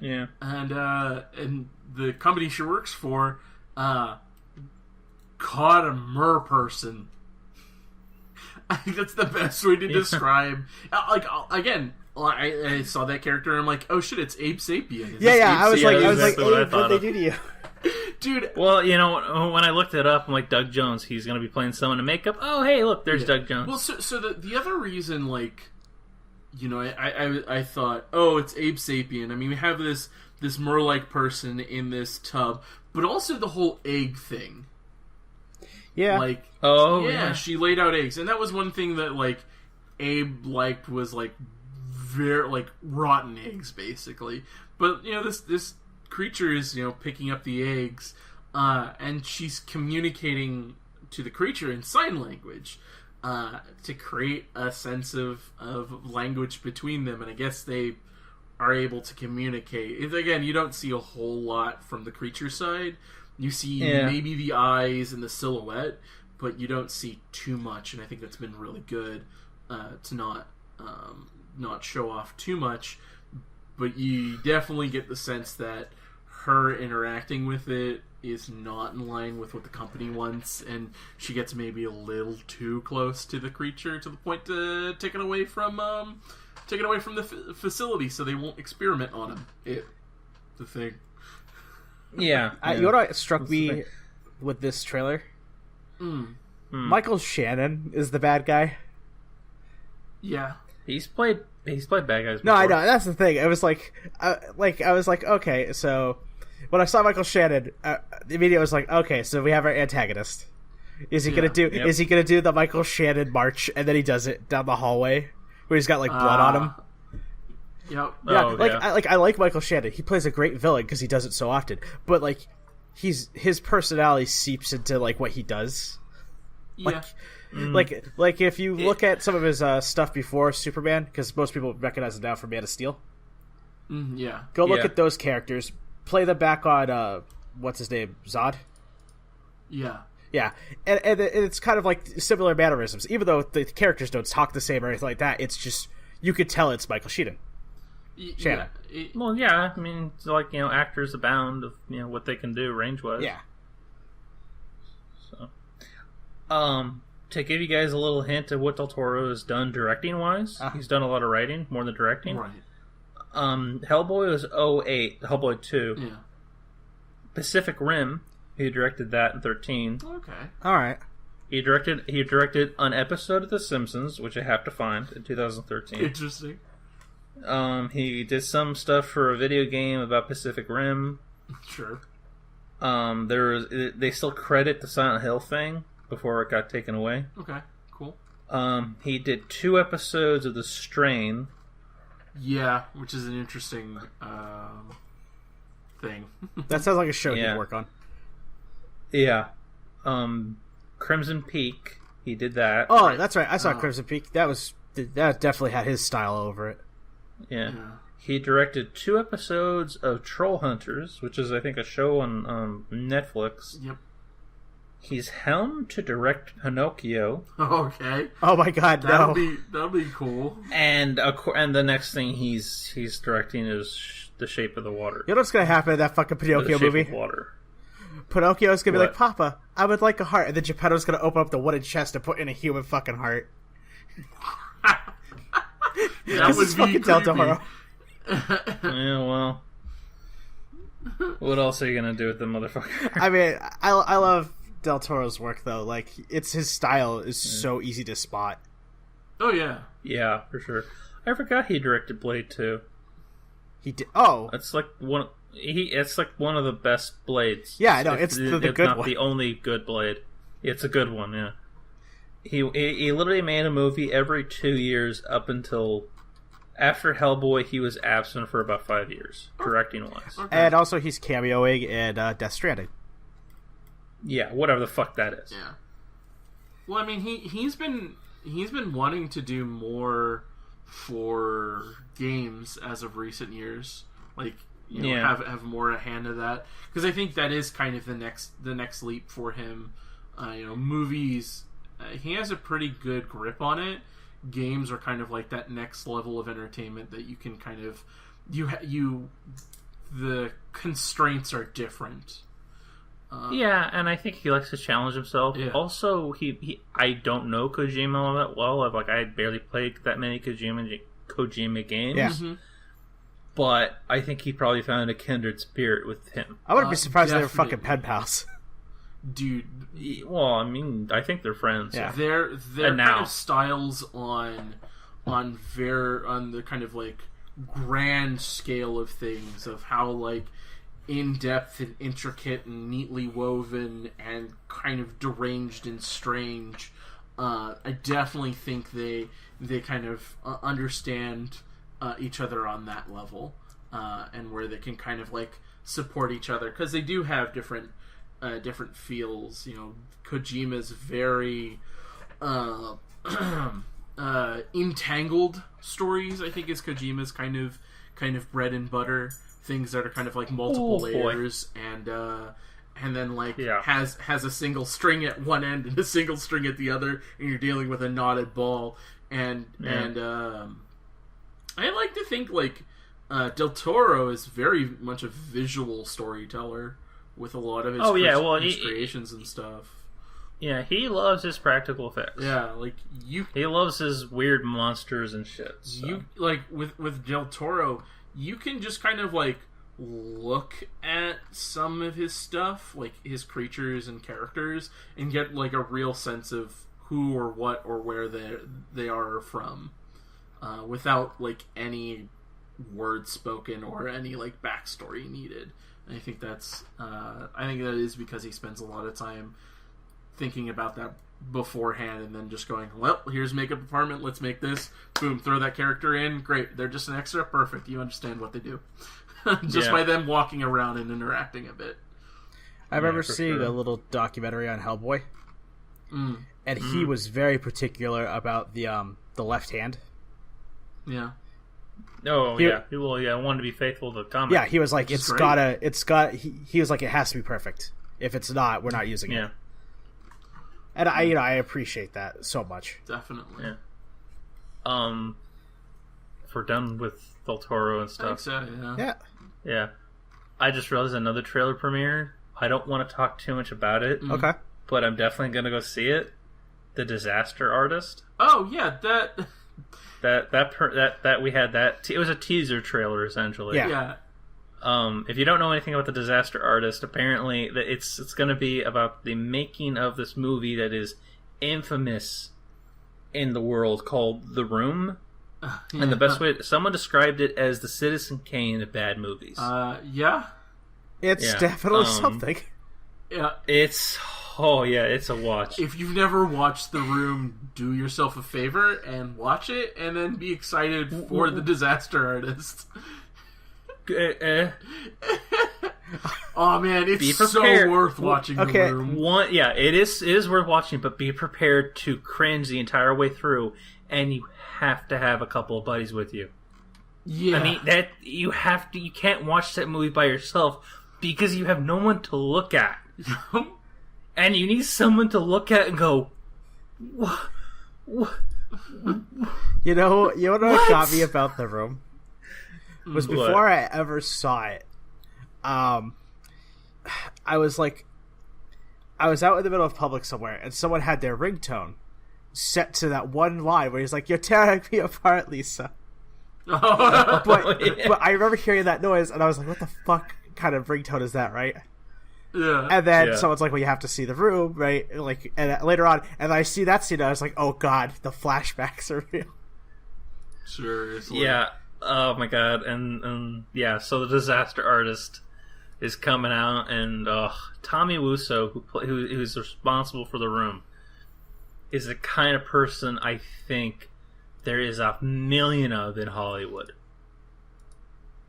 [SPEAKER 2] Yeah. And the company she works for caught a mer person. I think that's the best way to describe. Like again, I saw that character and I'm like, oh shit, it's Abe Sapien.
[SPEAKER 3] I was like,
[SPEAKER 1] exactly what I
[SPEAKER 3] Abe,
[SPEAKER 1] thought
[SPEAKER 3] what'd they do to you?
[SPEAKER 2] Dude.
[SPEAKER 1] Well, when I looked it up, I'm like, Doug Jones, he's going to be playing someone in makeup. Oh, hey, look, there's Doug Jones.
[SPEAKER 2] Well, so the other reason, like, I thought, oh, it's Abe Sapien. I mean, we have this mer-like person in this tub, but also the whole egg thing.
[SPEAKER 3] Yeah.
[SPEAKER 2] Like, she laid out eggs, and that was one thing that like Abe liked was like very like rotten eggs, basically. But this creature is picking up the eggs, and she's communicating to the creature in sign language to create a sense of language between them, and I guess they are able to communicate. Again, you don't see a whole lot from the creature side. You see maybe the eyes and the silhouette, but you don't see too much, and I think that's been really good to not show off too much, but you definitely get the sense that her interacting with it is not in line with what the company wants, and she gets maybe a little too close to the creature to the point to take it away from the facility, so they won't experiment on him. The thing.
[SPEAKER 3] Yeah. You know what struck me with this trailer? Michael Shannon is the bad guy.
[SPEAKER 2] Yeah.
[SPEAKER 1] He's played bad guys before.
[SPEAKER 3] No, I know. That's the thing. I was like, okay, so when I saw Michael Shannon, the video was like, okay, so we have our antagonist. Is he gonna do? Yep. Is he gonna do the Michael Shannon march, and then he does it down the hallway where he's got like blood on him?
[SPEAKER 2] Yep.
[SPEAKER 3] Yeah. I like Michael Shannon. He plays a great villain because he does it so often. But like, his personality seeps into like what he does.
[SPEAKER 2] Yeah.
[SPEAKER 3] Like if you look at some of his stuff before Superman, because most people recognize him now from Man of Steel.
[SPEAKER 2] Yeah.
[SPEAKER 3] Go look at those characters. Play them back on what's his name, Zod.
[SPEAKER 2] Yeah.
[SPEAKER 3] Yeah, and it's kind of like similar mannerisms, even though the characters don't talk the same or anything like that. It's just you could tell it's Michael Shannon.
[SPEAKER 2] Yeah.
[SPEAKER 1] Well, yeah. I mean, it's like actors abound of what they can do range wise.
[SPEAKER 3] Yeah.
[SPEAKER 1] So, to give you guys a little hint of what Del Toro has done directing wise, he's done a lot of writing, more than directing.
[SPEAKER 2] Right.
[SPEAKER 1] Hellboy was 2008, Hellboy 2.
[SPEAKER 2] Yeah.
[SPEAKER 1] Pacific Rim, he directed that in 2013.
[SPEAKER 2] Okay.
[SPEAKER 3] All right.
[SPEAKER 1] He directed an episode of The Simpsons, which I have to find, in 2013.
[SPEAKER 2] Interesting.
[SPEAKER 1] He did some stuff for a video game about Pacific Rim.
[SPEAKER 2] Sure.
[SPEAKER 1] They still credit the Silent Hill thing before it got taken away.
[SPEAKER 2] Okay, cool.
[SPEAKER 1] He did 2 episodes of The Strain.
[SPEAKER 2] Yeah, which is an interesting thing.
[SPEAKER 3] That sounds like a show he'd work on.
[SPEAKER 1] Yeah. Crimson Peak, he did that.
[SPEAKER 3] Oh, that's right. I saw Crimson Peak. That definitely had his style over it.
[SPEAKER 1] Yeah. He directed 2 episodes of Troll Hunters, which is, I think, a show on Netflix.
[SPEAKER 2] Yep.
[SPEAKER 1] He's helmed to direct Pinocchio.
[SPEAKER 2] Okay.
[SPEAKER 3] Oh my God,
[SPEAKER 2] that'll be cool.
[SPEAKER 1] And the next thing he's directing is the shape of the water.
[SPEAKER 3] You know what's gonna happen in that fucking Pinocchio movie?
[SPEAKER 1] Water.
[SPEAKER 3] Pinocchio's gonna be like, Papa, I would like a heart, and then Geppetto's gonna open up the wooden chest and put in a human fucking heart.
[SPEAKER 2] That would be
[SPEAKER 3] fucking Del Toro.
[SPEAKER 1] Yeah, well, what else are you gonna do with the motherfucker?
[SPEAKER 3] I mean, I love Del Toro's work though. Like, it's his style is so easy to spot.
[SPEAKER 2] Oh yeah,
[SPEAKER 1] yeah, for sure. I forgot he directed Blade 2.
[SPEAKER 3] He did. Oh,
[SPEAKER 1] it's like one. It's like one of the best Blades.
[SPEAKER 3] Yeah, I know. It's the good
[SPEAKER 1] not
[SPEAKER 3] one.
[SPEAKER 1] The only good Blade. It's a good one. Yeah. He literally made a movie every 2 years up until after Hellboy. He was absent for about 5 years, directing wise.
[SPEAKER 3] Okay. And also he's cameoing in Death Stranding.
[SPEAKER 1] Yeah, whatever the fuck that is.
[SPEAKER 2] Yeah. Well, I mean, he's been wanting to do more for games as of recent years, like, you know, have more a hand of that, because I think that is kind of the next leap for him. You know, movies, he has a pretty good grip on it. Games are kind of like that next level of entertainment that you can kind of the constraints are different.
[SPEAKER 1] Yeah, and I think he likes to challenge himself.
[SPEAKER 2] Yeah.
[SPEAKER 1] Also, I don't know Kojima all that well. I barely played that many Kojima games.
[SPEAKER 3] Yeah.
[SPEAKER 2] Mm-hmm.
[SPEAKER 1] But I think he probably found a kindred spirit with him.
[SPEAKER 3] I wouldn't be surprised if they were fucking pen pals.
[SPEAKER 2] Dude.
[SPEAKER 1] Well, I mean, I think they're friends.
[SPEAKER 3] Yeah.
[SPEAKER 2] Their kind of styles on the kind of like grand scale of things, of how like in-depth and intricate and neatly woven and kind of deranged and strange. I definitely think they kind of understand each other on that level, and where they can kind of like support each other, because they do have different feels. You know, Kojima's very entangled stories, I think, is Kojima's kind of bread and butter. Things that are kind of like multiple layers, and then like has a single string at one end and a single string at the other, and you're dealing with a knotted ball. And I like to think like Del Toro is very much a visual storyteller with a lot of his creations and stuff.
[SPEAKER 1] Yeah, he loves his practical effects.
[SPEAKER 2] Yeah, like
[SPEAKER 1] he loves his weird monsters and shit. So.
[SPEAKER 2] You like with Del Toro, you can just kind of like look at some of his stuff, like his creatures and characters, and get like a real sense of who or what or where they are from, without like any words spoken or any like backstory needed. And I think that is because he spends a lot of time thinking about that beforehand, and then just going, well, here's makeup department, let's make this, boom, throw that character in, great, they're just an extra, perfect, you understand what they do. Just by them walking around and interacting a bit.
[SPEAKER 3] I remember seeing a little documentary on Hellboy, and he was very particular about the left hand.
[SPEAKER 2] Yeah.
[SPEAKER 1] Oh, yeah. He wanted to be faithful to the comic.
[SPEAKER 3] Yeah, he was like, he was like, it has to be perfect. If it's not, we're not using it. And I appreciate that so much.
[SPEAKER 2] Definitely.
[SPEAKER 1] Yeah. If we're done with Del Toro and stuff.
[SPEAKER 2] I think so,
[SPEAKER 3] yeah.
[SPEAKER 1] Yeah. I just realized another trailer premiere. I don't want to talk too much about it.
[SPEAKER 3] Okay.
[SPEAKER 1] But I'm definitely going to go see it. The Disaster Artist.
[SPEAKER 2] Oh, yeah,
[SPEAKER 1] that we had that. It was a teaser trailer, essentially.
[SPEAKER 2] Yeah.
[SPEAKER 1] If you don't know anything about the Disaster Artist, apparently it's going to be about the making of this movie that is infamous in the world, called The Room. And the best way, someone described it as the Citizen Kane of bad movies.
[SPEAKER 2] Yeah.
[SPEAKER 3] It's definitely something.
[SPEAKER 2] Yeah.
[SPEAKER 1] It's a watch.
[SPEAKER 2] If you've never watched The Room, do yourself a favor and watch it, and then be excited for the Disaster Artist. Oh man, it's so worth watching. The Room.
[SPEAKER 1] It is worth watching, but be prepared to cringe the entire way through, and you have to have a couple of buddies with you.
[SPEAKER 2] Yeah,
[SPEAKER 1] I mean that you have to. You can't watch that movie by yourself because you have no one to look at, and you need someone to look at and go, what?
[SPEAKER 3] You know what got me about The Room? was before I ever saw it. I was out in the middle of public somewhere, and someone had their ringtone set to that one line where he's like, "You're tearing me apart, Lisa." But I remember hearing that noise, and I was like, "What the fuck kind of ringtone is that?" Right?
[SPEAKER 2] Yeah.
[SPEAKER 3] And then someone's like, "Well, you have to see the room, right?" Like, and later on, and I see that scene, and I was like, "Oh God, the flashbacks are real."
[SPEAKER 2] Seriously.
[SPEAKER 1] Yeah. Oh my God. And yeah. So the disaster artist is coming out, and Tommy Wiseau, who's responsible for the room, is the kind of person I think there is a million of in Hollywood.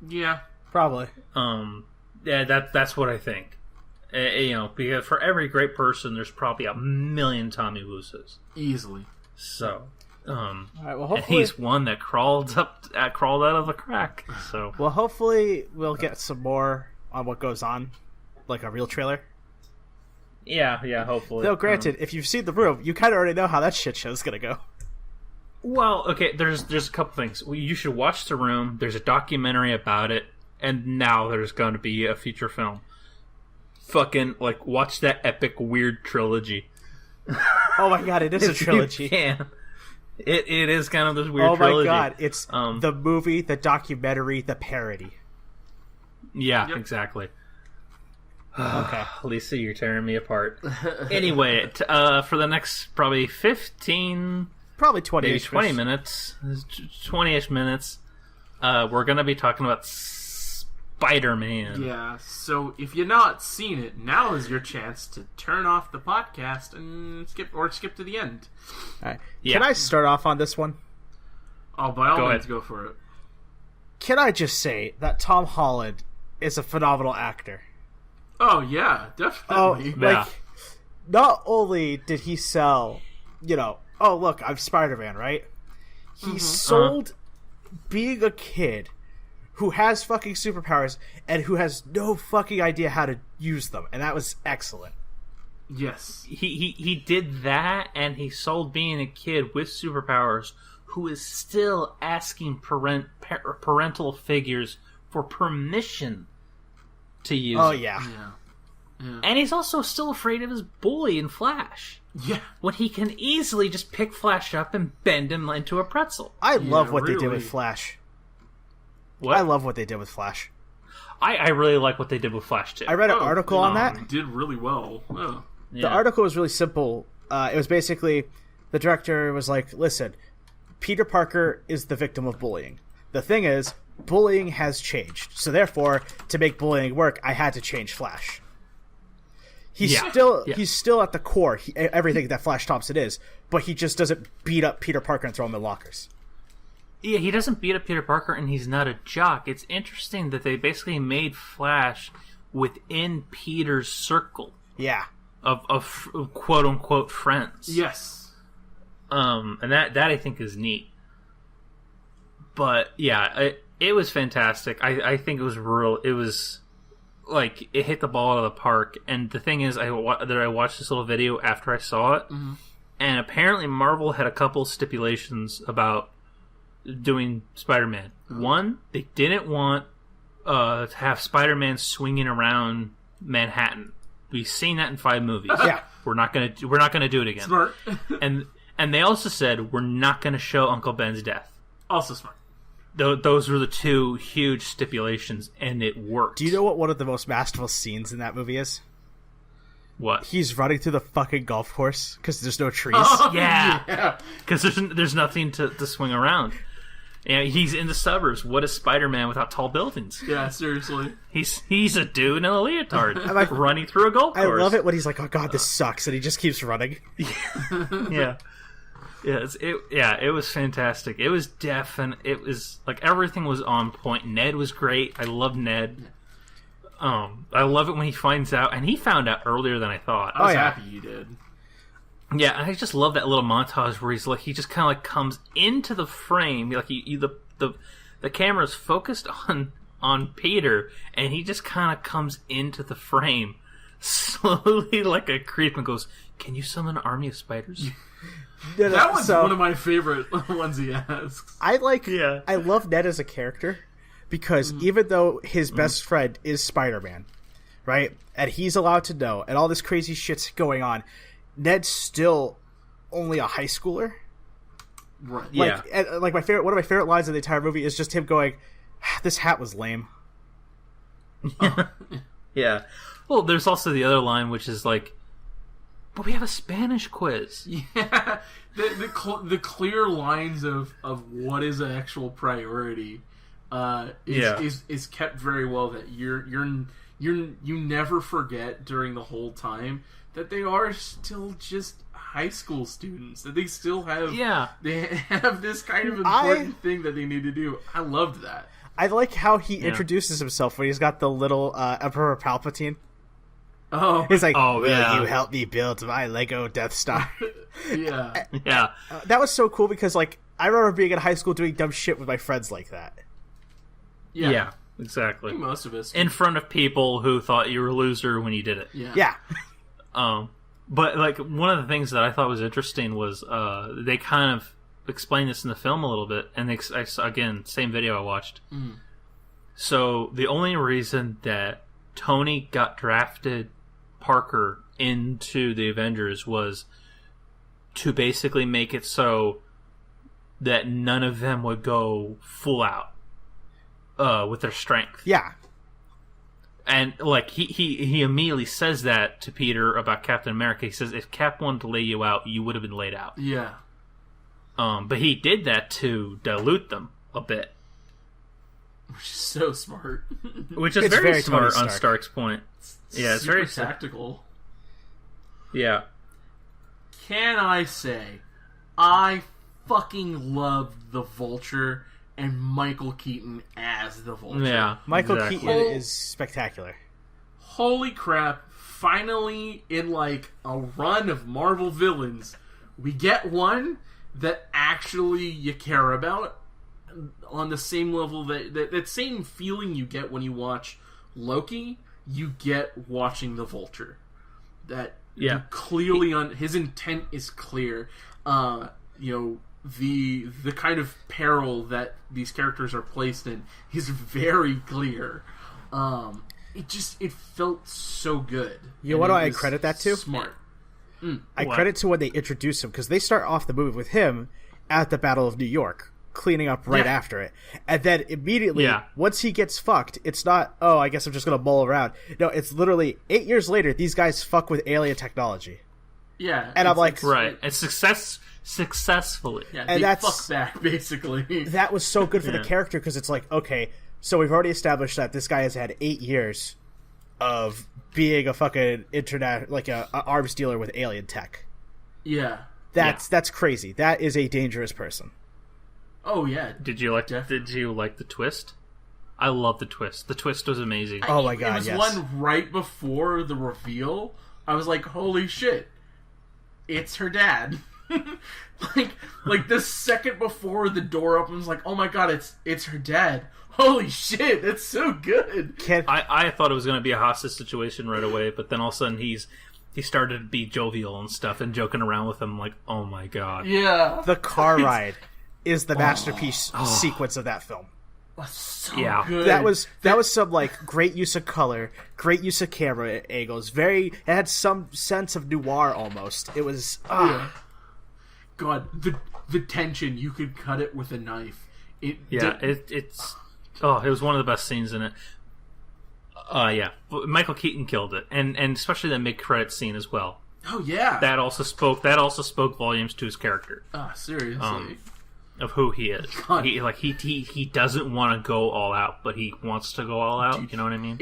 [SPEAKER 2] Yeah.
[SPEAKER 3] Probably.
[SPEAKER 1] Yeah, that's what I think. Because for every great person, there's probably a million Tommy Wiseaus.
[SPEAKER 2] Easily.
[SPEAKER 1] So,
[SPEAKER 3] all right, well,
[SPEAKER 1] and
[SPEAKER 3] hopefully
[SPEAKER 1] he's one that crawled out of the crack. So,
[SPEAKER 3] well, hopefully we'll get some more on what goes on, like a real trailer.
[SPEAKER 1] yeah, hopefully.
[SPEAKER 3] Though, granted, if you've seen the room, you kind of already know how that shit show's gonna go.
[SPEAKER 1] Well, okay, there's a couple things. You should watch The Room. There's a documentary about it, and now there's going to be a feature film. Fucking, watch that epic weird trilogy.
[SPEAKER 3] Oh my God, it is a trilogy.
[SPEAKER 1] You can. It is kind of this weird trilogy.
[SPEAKER 3] Oh my God, it's the movie, the documentary, the parody.
[SPEAKER 1] Yeah, exactly.
[SPEAKER 3] Okay.
[SPEAKER 1] Lisa, you're tearing me apart. Anyway, for the next probably 15...
[SPEAKER 3] Probably 20
[SPEAKER 1] maybe 20 minutes. 20-ish minutes. We're going to be talking about Spider-Man.
[SPEAKER 2] Yeah, so if you've not seen it, now is your chance to turn off the podcast and skip to the end.
[SPEAKER 3] All right.
[SPEAKER 1] Yeah.
[SPEAKER 3] Can I start off on this one?
[SPEAKER 2] Oh, by all
[SPEAKER 1] Go
[SPEAKER 2] means,
[SPEAKER 1] ahead.
[SPEAKER 2] go for it.
[SPEAKER 3] Can I just say that Tom Holland is a phenomenal actor?
[SPEAKER 2] Oh, yeah, definitely.
[SPEAKER 1] Yeah.
[SPEAKER 3] Not only did he sell, oh, look, I'm Spider-Man, right? He sold being a kid who has fucking superpowers and who has no fucking idea how to use them, and that was excellent.
[SPEAKER 2] Yes.
[SPEAKER 1] He did that, and he sold being a kid with superpowers who is still asking parental figures for permission to use
[SPEAKER 3] Oh,
[SPEAKER 1] it.
[SPEAKER 3] yeah.
[SPEAKER 1] And he's also still afraid of his bully in Flash.
[SPEAKER 2] Yeah.
[SPEAKER 1] When he can easily just pick Flash up and bend him into a pretzel.
[SPEAKER 3] I love what they did
[SPEAKER 2] really.
[SPEAKER 3] with Flash.
[SPEAKER 1] What?
[SPEAKER 3] I love what they did with Flash.
[SPEAKER 1] I really like what they did with Flash, too.
[SPEAKER 3] I read an article on that.
[SPEAKER 2] He did really well. Oh.
[SPEAKER 1] Yeah.
[SPEAKER 3] The article was really simple. It was basically, the director was like, listen, Peter Parker is the victim of bullying. The thing is, bullying has changed. So therefore, to make bullying work, I had to change Flash. He's still at the core, everything that Flash Thompson is, but he just doesn't beat up Peter Parker and throw him in lockers.
[SPEAKER 1] Yeah, he doesn't beat up Peter Parker, and he's not a jock. It's interesting that they basically made Flash within Peter's circle.
[SPEAKER 3] Yeah.
[SPEAKER 1] Of quote-unquote friends.
[SPEAKER 2] Yes.
[SPEAKER 1] And that I think is neat. But, yeah, it was fantastic. I think it was it hit the ball out of the park. And the thing is, I watched this little video after I saw it, and apparently Marvel had a couple stipulations about doing Spider-Man. One, they didn't want to have Spider-Man swinging around Manhattan. We've seen that in 5 movies.
[SPEAKER 3] Yeah.
[SPEAKER 1] We're not gonna do it again.
[SPEAKER 2] Smart.
[SPEAKER 1] and they also said we're not gonna show Uncle Ben's death.
[SPEAKER 2] Also smart.
[SPEAKER 1] Those were the 2 huge stipulations, and it worked.
[SPEAKER 3] Do you know what one of the most masterful scenes in that movie is?
[SPEAKER 1] What?
[SPEAKER 3] He's running through the fucking golf course because there's no trees.
[SPEAKER 1] Yeah, because there's nothing to swing around. Yeah, he's in the suburbs. What is Spider-Man without tall buildings?
[SPEAKER 2] Yeah, seriously.
[SPEAKER 1] He's a dude in a leotard
[SPEAKER 3] like,
[SPEAKER 1] running through a golf course.
[SPEAKER 3] I love it when he's like, "Oh God, this sucks," and he just keeps running.
[SPEAKER 1] Yeah. It was fantastic. It was it was everything was on point. Ned was great. I love Ned. I love it when he finds out, and he found out earlier than I thought.
[SPEAKER 2] I was happy he did.
[SPEAKER 1] Yeah, and I just love that little montage where he just kind of comes into the frame, the camera's focused on Peter, and he just kind of comes into the frame slowly like a creep and goes, "Can you summon an army of spiders?"
[SPEAKER 2] That was one of my favorite ones he asks.
[SPEAKER 3] I love Ned as a character because even though his best friend is Spider-Man, right, and he's allowed to know, and all this crazy shit's going on, Ned's still only a high schooler.
[SPEAKER 2] Right.
[SPEAKER 3] Like, and, like one of my favorite lines in the entire movie is just him going, "This hat was lame."
[SPEAKER 1] Yeah. Well, there's also the other line, which is like, "But we have a Spanish quiz."
[SPEAKER 2] Yeah, the clear lines of what is an actual priority is kept very well. That you never forget during the whole time that they are still just high school students. That they still have they have this kind of important thing that they need to do. I loved that.
[SPEAKER 3] I like how he introduces himself when he's got the little Emperor Palpatine.
[SPEAKER 2] Oh,
[SPEAKER 3] he's like, "Will you help me build my Lego Death Star?"
[SPEAKER 2] Yeah.
[SPEAKER 3] That was so cool because, like, I remember being in high school doing dumb shit with my friends like that.
[SPEAKER 1] Yeah, exactly.
[SPEAKER 2] Most of us
[SPEAKER 1] in front of people who thought you were a loser when you did it.
[SPEAKER 3] Yeah.
[SPEAKER 1] But like one of the things that I thought was interesting was they kind of explained this in the film a little bit, and again, same video I watched. So the only reason that Tony got drafted Parker into the Avengers was to basically make it so that none of them would go full out with their strength.
[SPEAKER 3] Yeah.
[SPEAKER 1] And like he immediately says that to Peter about Captain America. He says, if Cap wanted to lay you out, you would have been laid out.
[SPEAKER 2] Yeah.
[SPEAKER 1] But he did that to dilute them a bit.
[SPEAKER 2] Which is so smart.
[SPEAKER 1] Which is very smart on Stark's point. Yeah, it's very
[SPEAKER 2] tactical.
[SPEAKER 1] Yeah.
[SPEAKER 2] Can I say, I fucking loved the Vulture and Michael Keaton as the Vulture.
[SPEAKER 1] Yeah,
[SPEAKER 3] Michael Keaton is spectacular.
[SPEAKER 2] Holy crap, finally in like a run of Marvel villains, we get one that actually you care about on the same level that same feeling you get when you watch Loki, you get watching the Vulture. That clearly his intent is clear. The kind of peril that these characters are placed in is very clear. It felt so good.
[SPEAKER 3] You know what I credit that to?
[SPEAKER 2] Smart.
[SPEAKER 3] I credit to when they introduce him, because they start off the movie with him at the Battle of New York, cleaning up right after it. And then immediately, once he gets fucked, it's not, oh, I guess I'm just going to mull around. No, it's literally 8 years later, these guys fuck with alien technology.
[SPEAKER 2] Yeah.
[SPEAKER 3] And I'm like...
[SPEAKER 1] Right. And successfully.
[SPEAKER 2] Yeah, and they fuck back, basically.
[SPEAKER 3] That was so good for the character, because it's like, okay, so we've already established that this guy has had 8 years of being a fucking internet, like a arms dealer with alien tech.
[SPEAKER 2] Yeah.
[SPEAKER 3] That's crazy. That is a dangerous person.
[SPEAKER 2] Oh yeah.
[SPEAKER 1] Did you like the twist? I love the twist. The twist was amazing.
[SPEAKER 3] Oh my god,
[SPEAKER 2] it was one right before the reveal. I was like, holy shit. It's her dad. like the second before the door opens, like, oh my god, it's her dad. Holy shit, that's so good.
[SPEAKER 1] I thought it was going to be a hostage situation right away, but then all of a sudden he started to be jovial and stuff and joking around with him, like, oh my god.
[SPEAKER 2] Yeah.
[SPEAKER 3] The car ride is the masterpiece sequence of that film.
[SPEAKER 2] So good.
[SPEAKER 3] That was some like great use of color, great use of camera angles. It had some sense of noir almost. It was
[SPEAKER 2] God, the tension, you could cut it with a knife.
[SPEAKER 1] It was one of the best scenes in it. Michael Keaton killed it, and especially the mid-credits scene as well.
[SPEAKER 2] Oh yeah,
[SPEAKER 1] that also spoke volumes to his character.
[SPEAKER 2] Seriously,
[SPEAKER 1] of who he is. He doesn't want to go all out, but he wants to go all out. Dude, you know what I mean?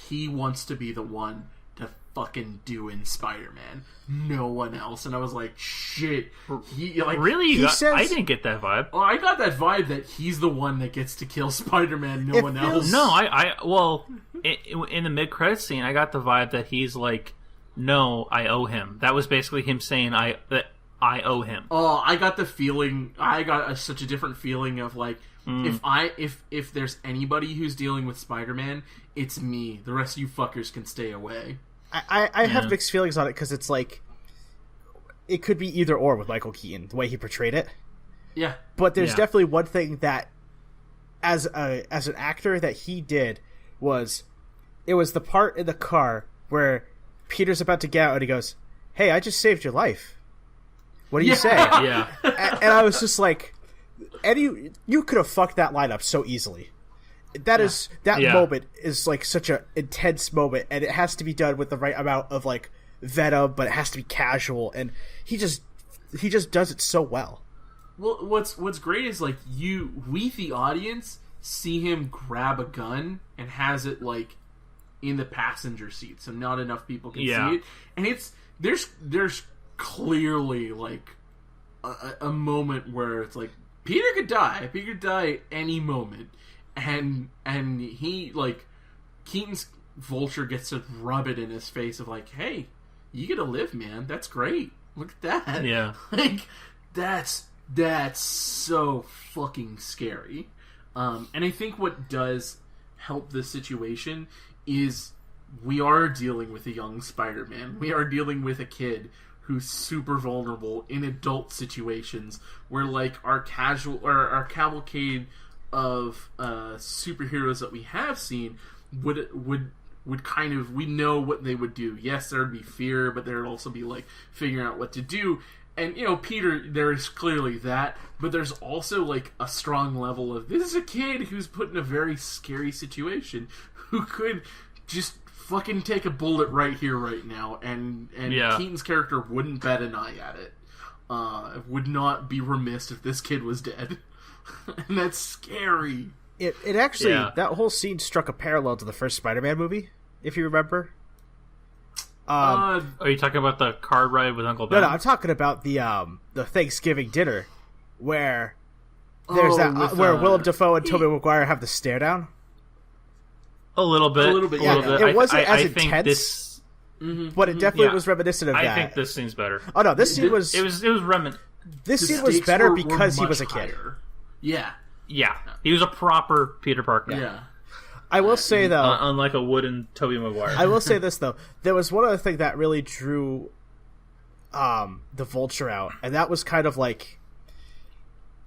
[SPEAKER 2] He wants to be the one to fucking do in Spider-Man. No one else. And I was like, shit.
[SPEAKER 1] Really? I didn't get that vibe.
[SPEAKER 2] Oh, I got that vibe that he's the one that gets to kill Spider-Man. No one else.
[SPEAKER 1] No, in the mid-credits scene, I got the vibe that he's like, no, I owe him. That was basically him saying that I owe him.
[SPEAKER 2] Oh, I got the feeling. I got such a different feeling of like, if there's anybody who's dealing with Spider-Man, it's me. The rest of you fuckers can stay away.
[SPEAKER 3] I have mixed feelings on it, because it's like, it could be either or with Michael Keaton, the way he portrayed it.
[SPEAKER 2] Yeah.
[SPEAKER 3] But there's definitely one thing that as an actor that he did was the part in the car where Peter's about to get out and he goes, "Hey, I just saved your life. What do you say?"
[SPEAKER 1] Yeah.
[SPEAKER 3] And I was just like, Eddie, you could have fucked that line up so easily. That moment is like such an intense moment, and it has to be done with the right amount of like venom, but it has to be casual, and he just does it so well.
[SPEAKER 2] Well, what's great is like we the audience see him grab a gun and has it like in the passenger seat, so not enough people can see it, and there's clearly like a moment where it's like Peter could die any moment, and he like Keaton's Vulture gets to rub it in his face of like, hey, you get to live, man. That's great. Look at that.
[SPEAKER 1] Yeah.
[SPEAKER 2] Like that's so fucking scary. And I think what does help this situation is we are dealing with a young Spider-Man. We are dealing with a kid who's super vulnerable in adult situations where like our cavalcade of superheroes that we have seen would kind of, we know what they would do. Yes, there would be fear, but there would also be like figuring out what to do. And, you know, Peter, there is clearly that, but there's also, like, a strong level of, this is a kid who's put in a very scary situation, who could just fucking take a bullet right here, right now, and Keaton's character wouldn't bat an eye at it. Would not be remiss if this kid was dead. And that's scary.
[SPEAKER 3] It actually, that whole scene struck a parallel to the first Spider-Man movie, if you remember.
[SPEAKER 1] Are you talking about the car ride with Uncle Ben?
[SPEAKER 3] No, I'm talking about the Thanksgiving dinner where there's where Willem Dafoe and Tobey Maguire have the stare down.
[SPEAKER 1] A little bit.
[SPEAKER 3] Yeah, it wasn't as intense, but it definitely was reminiscent of that.
[SPEAKER 1] I think this scene's better.
[SPEAKER 3] Oh no, this scene was.
[SPEAKER 1] It was reminiscent.
[SPEAKER 3] This scene was better because he was a kid.
[SPEAKER 2] Yeah.
[SPEAKER 1] Yeah, he was a proper Peter Parker.
[SPEAKER 2] Yeah.
[SPEAKER 3] I will say, though...
[SPEAKER 1] unlike a wooden Tobey Maguire.
[SPEAKER 3] I will say this, though. There was one other thing that really drew the Vulture out, and that was kind of like...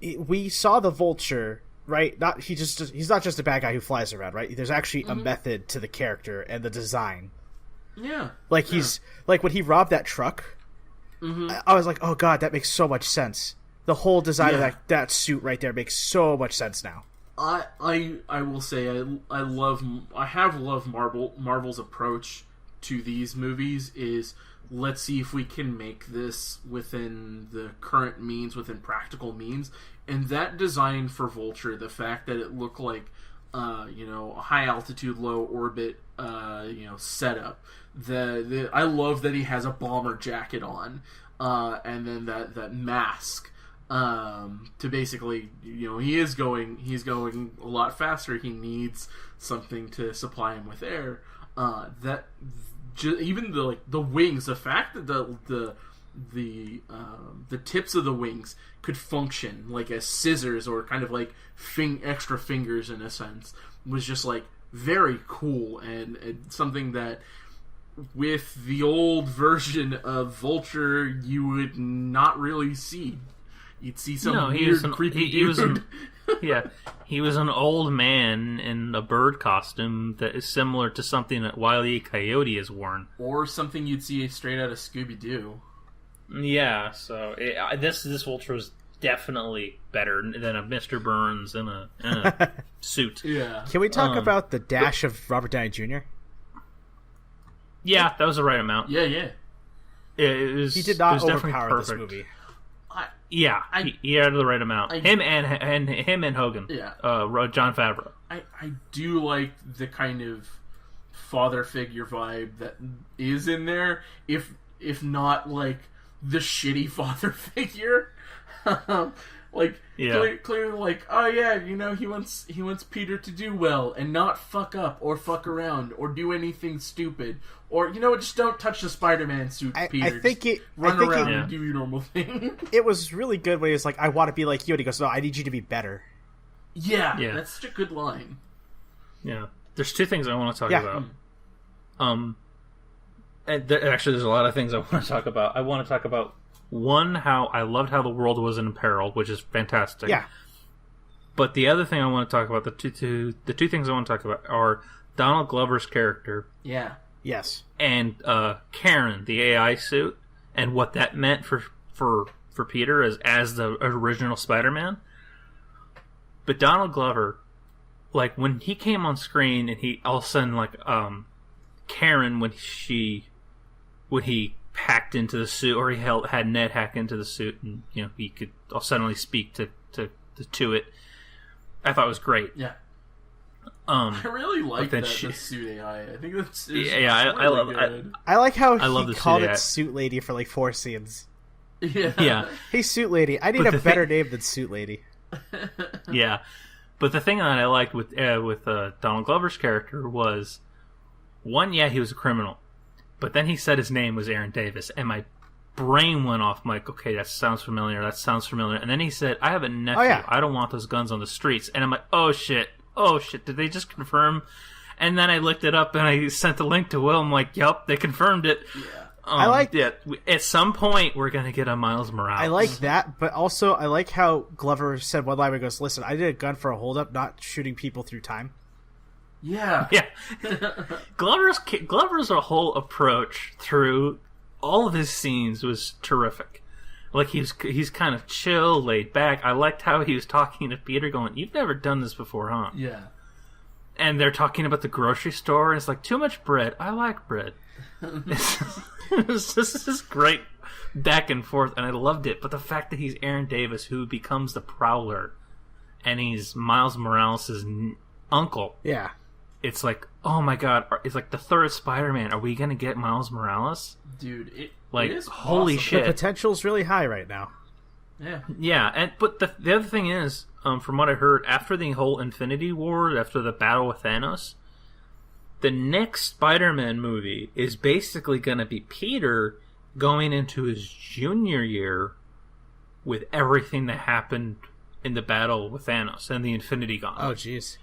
[SPEAKER 3] We saw the Vulture, right? He's not just a bad guy who flies around, right? There's actually a method to the character and the design.
[SPEAKER 2] Yeah.
[SPEAKER 3] Like, like, when he robbed that truck, I was like, oh god, that makes so much sense. The whole design of that suit right there makes so much sense now.
[SPEAKER 2] I will say I have loved Marvel's approach to these movies is, let's see if we can make this within the current means, within practical means. And that design for Vulture, the fact that it looked like a high altitude, low orbit setup. I love that he has a bomber jacket on, and then that mask. To basically, he's going a lot faster. He needs something to supply him with air. Even the wings, the fact that the tips of the wings could function like as scissors or kind of like extra fingers in a sense was just like very cool and something that with the old version of Vulture you would not really see. You'd see some weird, creepy dude. He was an old man in a bird costume that is similar to something that Wile E. Coyote has worn. Or something you'd see straight out of Scooby-Doo. Yeah, so this Vulture was definitely better than a Mr. Burns in a suit. Yeah.
[SPEAKER 3] Can we talk about the dash of Robert Downey Jr.?
[SPEAKER 1] Yeah, that was the right amount.
[SPEAKER 2] Yeah.
[SPEAKER 3] He did not overpower this movie.
[SPEAKER 1] He had the right amount. Him and Hogan. Yeah. Jon Favreau.
[SPEAKER 2] I do like the kind of father figure vibe that is in there. If not like the shitty father figure. Clearly like, oh yeah, he wants Peter to do well and not fuck up or fuck around or do anything stupid. Or, just don't touch the Spider-Man suit, Peter. Run around and do your normal thing.
[SPEAKER 3] It was really good when he was like, I want to be like you. And he goes, no, I need you to be better.
[SPEAKER 2] Yeah, that's such a good line.
[SPEAKER 1] Yeah. There's two things I want to talk about. Actually, there's a lot of things I want to talk about. I want to talk about, one, how I loved how the world was in peril, which is fantastic.
[SPEAKER 3] Yeah.
[SPEAKER 1] But the other thing I want to talk about, the two things I want to talk about are Donald Glover's character.
[SPEAKER 2] Yeah.
[SPEAKER 3] Yes.
[SPEAKER 1] And Karen, the AI suit, and what that meant for Peter as the original Spider-Man. But Donald Glover, like when he came on screen and he all of a sudden like Karen when he hacked into the suit, or he had Ned hack into the suit, and he could suddenly speak to it. I thought it was great.
[SPEAKER 2] Yeah. I really like the suit AI. I think that's
[SPEAKER 1] I love
[SPEAKER 3] it. I like how he called it
[SPEAKER 1] Suit
[SPEAKER 3] Lady for like 4 scenes.
[SPEAKER 2] Yeah.
[SPEAKER 3] Hey, Suit Lady. I need a better name than Suit Lady.
[SPEAKER 1] Yeah, but the thing that I liked with Donald Glover's character was, one, he was a criminal, but then he said his name was Aaron Davis, and my brain went off. I'm like, okay, that sounds familiar. And then he said, I have a nephew.
[SPEAKER 3] Oh, yeah.
[SPEAKER 1] I don't want those guns on the streets. And I'm like, oh shit, did they just confirm? And then I looked it up and I sent the link to Will. I'm like, yep, they confirmed it.
[SPEAKER 2] Yeah.
[SPEAKER 1] At some point we're gonna get a Miles Morales.
[SPEAKER 3] I like that, but also I like how Glover said one line where he goes, listen, I did a gun for a holdup, not shooting people through time.
[SPEAKER 2] Yeah.
[SPEAKER 1] Glover's whole approach through all of his scenes was terrific. Like he's kind of chill, laid back. I liked how he was talking to Peter, going, "You've never done this before, huh?"
[SPEAKER 2] Yeah.
[SPEAKER 1] And they're talking about the grocery store, and it's like, too much bread. I like bread. It was just this great back and forth, and I loved it. But the fact that he's Aaron Davis, who becomes the Prowler, and he's Miles Morales' uncle.
[SPEAKER 3] Yeah.
[SPEAKER 1] It's like, oh my god, it's like the third Spider-Man. Are we going to get Miles Morales?
[SPEAKER 2] Dude, it is
[SPEAKER 1] holy
[SPEAKER 2] awesome.
[SPEAKER 1] shit.
[SPEAKER 3] The potential's really high right now.
[SPEAKER 2] Yeah.
[SPEAKER 1] Yeah, but the other thing is, from what I heard, after the whole Infinity War, after the battle with Thanos, the next Spider-Man movie is basically going to be Peter going into his junior year with everything that happened in the battle with Thanos and the Infinity Gauntlet.
[SPEAKER 3] Oh, jeez.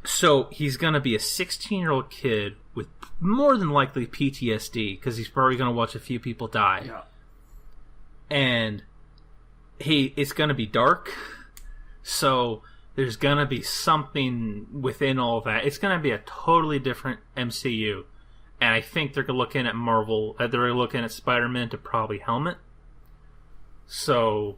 [SPEAKER 1] So he's going to be a 16-year-old kid with more than likely PTSD, because he's probably going to watch a few people die.
[SPEAKER 2] Yeah.
[SPEAKER 1] And it's going to be dark, so there's going to be something within all that. It's going to be a totally different MCU. And I think they're looking at Marvel, they're looking at Spider-Man to probably helm it. So,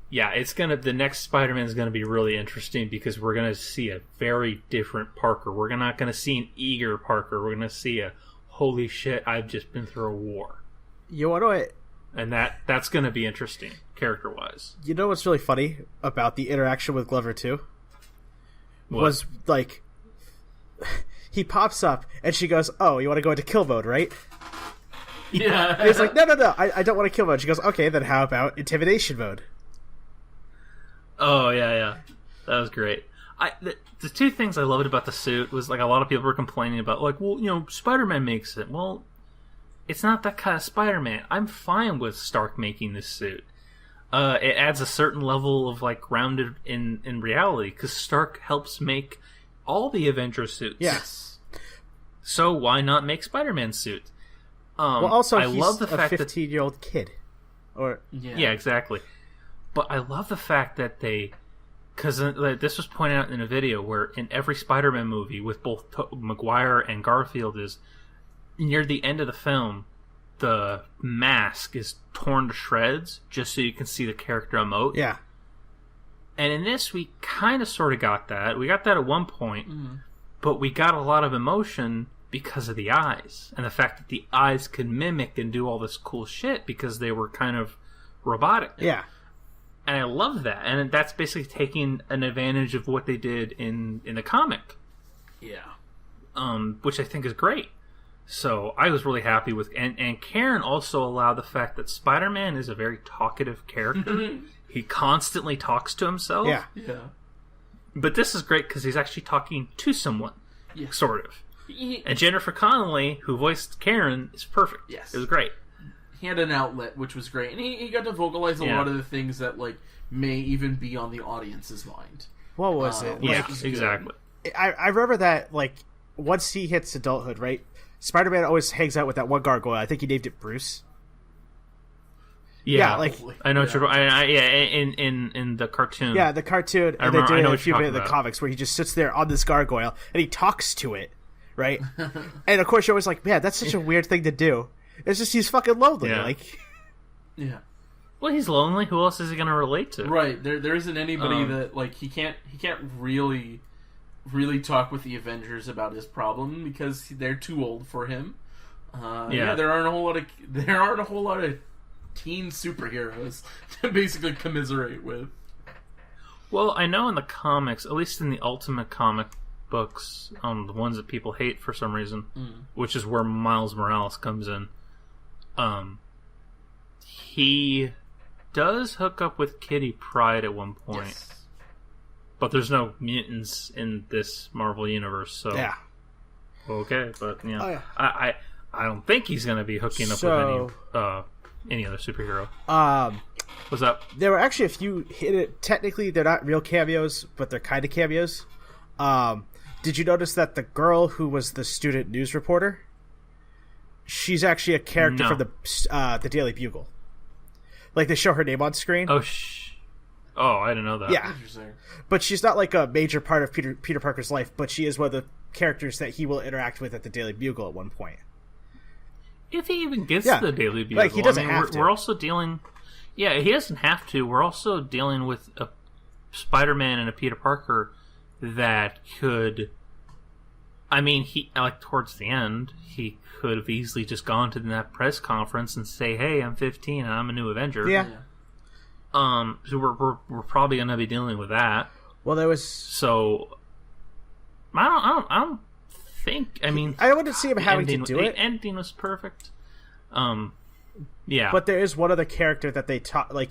[SPEAKER 1] yeah, the next Spider-Man is going to be really interesting, because we're going to see a very different Parker. We're not going to see an eager Parker. We're going to see a, holy shit, I've just been through a war.
[SPEAKER 3] You want to...
[SPEAKER 1] And that's going to be interesting, character-wise.
[SPEAKER 3] You know what's really funny about the interaction with Glover, too?
[SPEAKER 1] What?
[SPEAKER 3] Was, like... He pops up, and she goes, oh, you want to go into kill mode, right?
[SPEAKER 2] Yeah.
[SPEAKER 3] And he's like, no, I don't want to kill mode. She goes, okay, then how about intimidation mode?
[SPEAKER 1] Oh, yeah. That was great. The two things I loved about the suit was, like, a lot of people were complaining about, like, well, Spider-Man makes it. Well, it's not that kind of Spider-Man. I'm fine with Stark making this suit. It adds a certain level of, like, grounded in reality, because Stark helps make all the Avengers suits.
[SPEAKER 3] Yes.
[SPEAKER 1] So why not make Spider-Man's suit?
[SPEAKER 3] Well, also,
[SPEAKER 1] I
[SPEAKER 3] he's
[SPEAKER 1] love the fact
[SPEAKER 3] a 15-year-old kid.
[SPEAKER 1] Yeah, exactly. But I love the fact that because this was pointed out in a video where in every Spider-Man movie with both Maguire and Garfield is near the end of the film, the mask is torn to shreds just so you can see the character emote.
[SPEAKER 3] Yeah.
[SPEAKER 1] And in this, we kind of sort of got that. We got that at one point, but we got a lot of emotion because of the eyes and the fact that the eyes could mimic and do all this cool shit because they were kind of robotic.
[SPEAKER 3] Yeah.
[SPEAKER 1] And I love that. And that's basically taking an advantage of what they did in the comic.
[SPEAKER 2] Yeah.
[SPEAKER 1] Which I think is great. So I was really happy with... And Karen also allowed the fact that Spider-Man is a very talkative character. He constantly talks to himself.
[SPEAKER 3] Yeah.
[SPEAKER 1] But this is great because he's actually talking to someone.
[SPEAKER 2] Yeah.
[SPEAKER 1] Sort of. And Jennifer Connelly, who voiced Karen, is perfect.
[SPEAKER 2] Yes.
[SPEAKER 1] It was great.
[SPEAKER 2] He had an outlet, which was great. And he got to vocalize a lot of the things that, like, may even be on the audience's mind.
[SPEAKER 3] What was it?
[SPEAKER 1] Yeah, exactly.
[SPEAKER 3] I remember that, like, once he hits adulthood, right? Spider-Man always hangs out with that one gargoyle. I think he named it Bruce.
[SPEAKER 1] Yeah,
[SPEAKER 3] like
[SPEAKER 1] I know. In the cartoon.
[SPEAKER 3] Yeah, the cartoon, and they did a few bit of the comics where he just sits there on this gargoyle and he talks to it, right? And of course, you're always like, man, that's such a weird thing to do. It's just he's fucking lonely, like.
[SPEAKER 2] Yeah.
[SPEAKER 1] Well, he's lonely. Who else is he going to relate to?
[SPEAKER 2] Right. There isn't anybody that like he can't really talk with the Avengers about his problem because they're too old for him. There aren't a whole lot of teen superheroes to basically commiserate with.
[SPEAKER 1] Well, I know in the comics, at least in the Ultimate comic books, the ones that people hate for some reason, which is where Miles Morales comes in, he does hook up with Kitty Pryde at one point. Yes. But there's no mutants in this Marvel universe, so... Yeah. Okay, but, I don't think he's going to be hooking up with any other superhero. What's up?
[SPEAKER 3] There were actually a few technically they're not real cameos, but they're kind of cameos. Did you notice that the girl who was the student news reporter, she's actually a character from the Daily Bugle. Like, they show her name on screen.
[SPEAKER 1] Oh, I didn't know that.
[SPEAKER 3] Yeah. But she's not like a major part of Peter Parker's life, but she is one of the characters that he will interact with at the Daily Bugle at one point.
[SPEAKER 1] If he even gets to the Daily Bugle.
[SPEAKER 3] Like, he doesn't have to.
[SPEAKER 1] We're also dealing... Yeah, he doesn't have to. We're also dealing with a Spider-Man and a Peter Parker that could... I mean, he towards the end, he could have easily just gone to that press conference and say, "Hey, I'm 15 and I'm a new Avenger."
[SPEAKER 3] Yeah.
[SPEAKER 1] So we're probably going to be dealing with that.
[SPEAKER 3] Well, there was...
[SPEAKER 1] So I don't think. I mean,
[SPEAKER 3] I wouldn't see him having to do it.
[SPEAKER 1] The ending was perfect. Yeah.
[SPEAKER 3] But there is one other character that they taught. Like,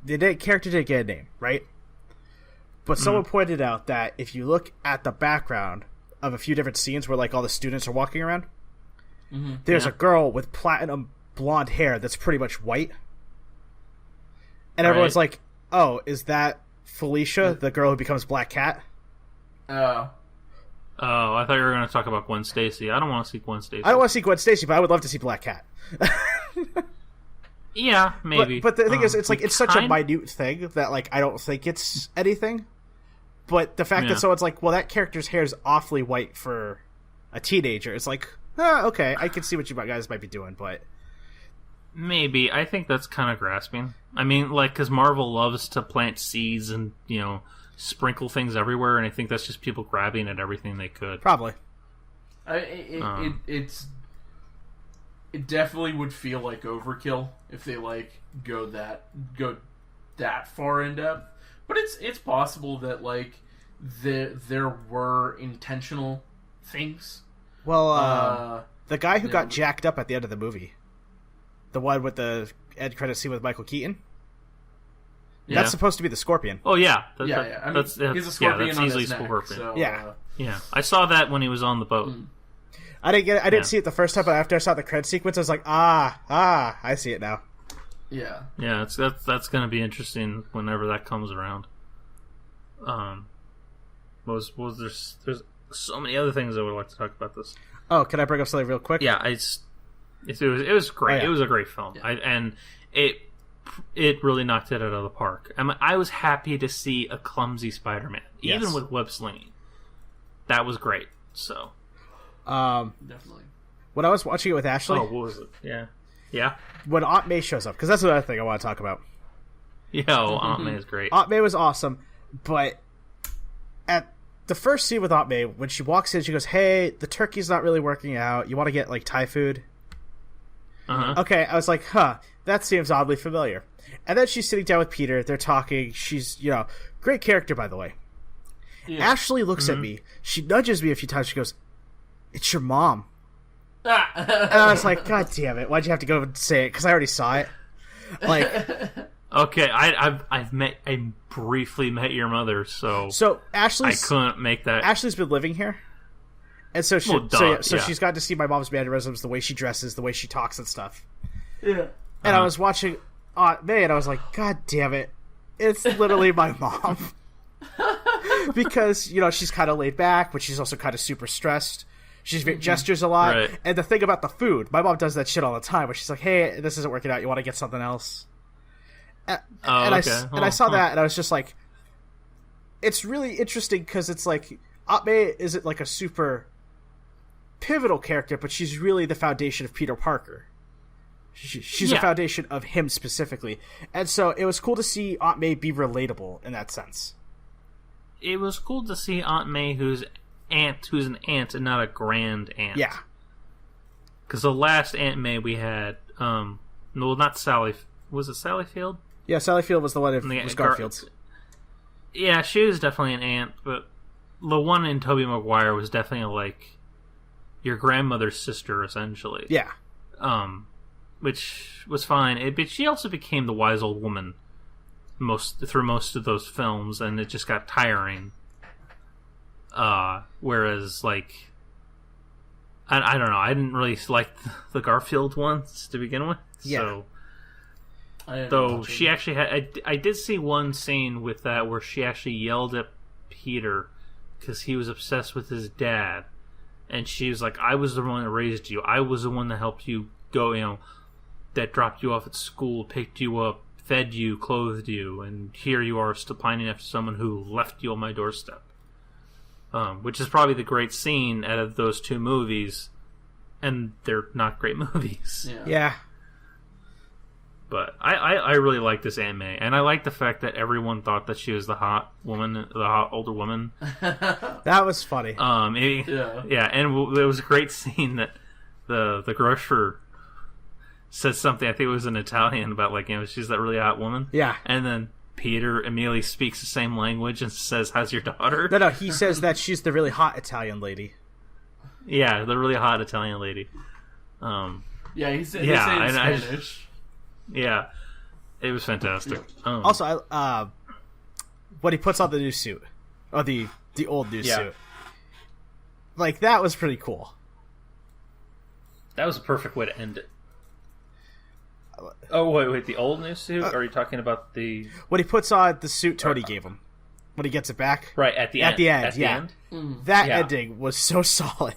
[SPEAKER 3] character didn't get a name, right? But someone pointed out that if you look at the background of a few different scenes where like all the students are walking around, there's a girl with platinum blonde hair that's pretty much white, and everyone's like, "Oh, is that Felicia, the girl who becomes Black Cat?"
[SPEAKER 1] Oh, I thought you were going to talk about Gwen Stacy. I don't want to see Gwen Stacy.
[SPEAKER 3] I don't want to see Gwen Stacy, but I would love to see Black Cat.
[SPEAKER 1] Yeah, maybe.
[SPEAKER 3] But the thing is, it's like it's such a minute thing that like I don't think it's anything. But the fact that someone's like, well, that character's hair is awfully white for a teenager, it's like, okay, I can see what you guys might be doing, but...
[SPEAKER 1] Maybe. I think that's kind of grasping. I mean, like, because Marvel loves to plant seeds and, sprinkle things everywhere, and I think that's just people grabbing at everything they could.
[SPEAKER 3] Probably.
[SPEAKER 2] It definitely would feel like overkill if they, like, go that far in depth. But it's possible that like there were intentional things.
[SPEAKER 3] Well, the guy who got jacked up at the end of the movie, the one with the end credit scene with Michael Keaton, that's supposed to be the Scorpion.
[SPEAKER 1] Oh yeah,
[SPEAKER 2] I mean, he's a Scorpion
[SPEAKER 1] that's
[SPEAKER 2] on
[SPEAKER 1] easily
[SPEAKER 2] his neck,
[SPEAKER 1] Scorpion.
[SPEAKER 2] so,
[SPEAKER 1] yeah. I saw that when he was on the boat.
[SPEAKER 3] I didn't get it. I didn't see it the first time, but after I saw the credit sequence, I was like, I see it now.
[SPEAKER 2] Yeah.
[SPEAKER 1] Yeah, that's going to be interesting whenever that comes around. There's so many other things I would like to talk about this.
[SPEAKER 3] Oh, can I bring up something real quick?
[SPEAKER 1] Yeah, it was great.
[SPEAKER 3] Oh, yeah.
[SPEAKER 1] It was a great film. Yeah. And it really knocked it out of the park. I was happy to see a clumsy Spider-Man, even with web slinging. That was great. So,
[SPEAKER 2] definitely.
[SPEAKER 3] When I was watching it with Ashley,
[SPEAKER 1] what was it? Yeah.
[SPEAKER 3] When Aunt May shows up, because that's another thing I want to talk about.
[SPEAKER 1] Yeah, Aunt May is great.
[SPEAKER 3] Aunt May was awesome, but at the first scene with Aunt May, when she walks in, she goes, "Hey, the turkey's not really working out. You want to get like Thai food?" Okay, I was like, that seems oddly familiar. And then she's sitting down with Peter. They're talking. She's, great character, by the way. Yeah. Ashley looks at me. She nudges me a few times. She goes, "It's your mom." And I was like, God damn it! Why'd you have to go and say it? Because I already saw it. Like,
[SPEAKER 1] okay, I briefly met your mother, so
[SPEAKER 3] Ashley's,
[SPEAKER 1] I couldn't make that.
[SPEAKER 3] Ashley's been living here, and so she's got to see my mom's mannerisms, the way she dresses, the way she talks and stuff.
[SPEAKER 2] Yeah.
[SPEAKER 3] And I was watching Aunt May, and I was like, God damn it! It's literally my mom. Because she's kind of laid back, but she's also kind of super stressed. She gestures a lot. Right. And the thing about the food, my mom does that shit all the time, where she's like, "Hey, this isn't working out. You want to get something else?" And
[SPEAKER 1] okay.
[SPEAKER 3] I saw that, and I was just like, it's really interesting because it's like Aunt May isn't like a super pivotal character, but she's really the foundation of Peter Parker. She's a foundation of him specifically, and so it was cool to see Aunt May be relatable in that sense.
[SPEAKER 1] It was cool to see Aunt May, who's an aunt and not a grand aunt.
[SPEAKER 3] Yeah,
[SPEAKER 1] because the last Aunt May we had, no, not Sally. Was it Sally Field?
[SPEAKER 3] Yeah, Sally Field was the one in Garfield's.
[SPEAKER 1] Yeah, she was definitely an aunt, but the one in Tobey Maguire was definitely like your grandmother's sister, essentially.
[SPEAKER 3] Yeah.
[SPEAKER 1] Which was fine. But she also became the wise old woman through most of those films, and it just got tiring. Whereas, like, I don't know, I didn't really like the Garfield ones to begin with.
[SPEAKER 3] Yeah.
[SPEAKER 1] So, though she actually had, I did see one scene with that where she actually yelled at Peter because he was obsessed with his dad, and she was like, "I was the one that raised you. I was the one that helped you go, that dropped you off at school, picked you up, fed you, clothed you, and here you are still pining after someone who left you on my doorstep." Which is probably the great scene out of those two movies, and they're not great movies.
[SPEAKER 3] Yeah.
[SPEAKER 1] But I really like this Aunt May, and I like the fact that everyone thought that she was the hot woman, the hot older woman.
[SPEAKER 3] That was funny.
[SPEAKER 1] And it was a great scene that the grocer said something, I think it was in Italian, about like, she's that really hot woman.
[SPEAKER 3] Yeah.
[SPEAKER 1] And then Peter immediately speaks the same language and says, "How's your daughter?"
[SPEAKER 3] No, he says that she's the really hot Italian lady.
[SPEAKER 1] Yeah, the really hot Italian lady.
[SPEAKER 2] He said in Spanish.
[SPEAKER 1] Yeah, it was fantastic.
[SPEAKER 3] Also, when he puts on the new suit, or the old new suit, like, that was pretty cool.
[SPEAKER 1] That was a perfect way to end it. Oh, wait, the old new suit? Or are you talking about the...
[SPEAKER 3] When he puts on the suit Tony gave him. When he gets it back.
[SPEAKER 1] Right, at the end.
[SPEAKER 3] At the end. That ending was so solid.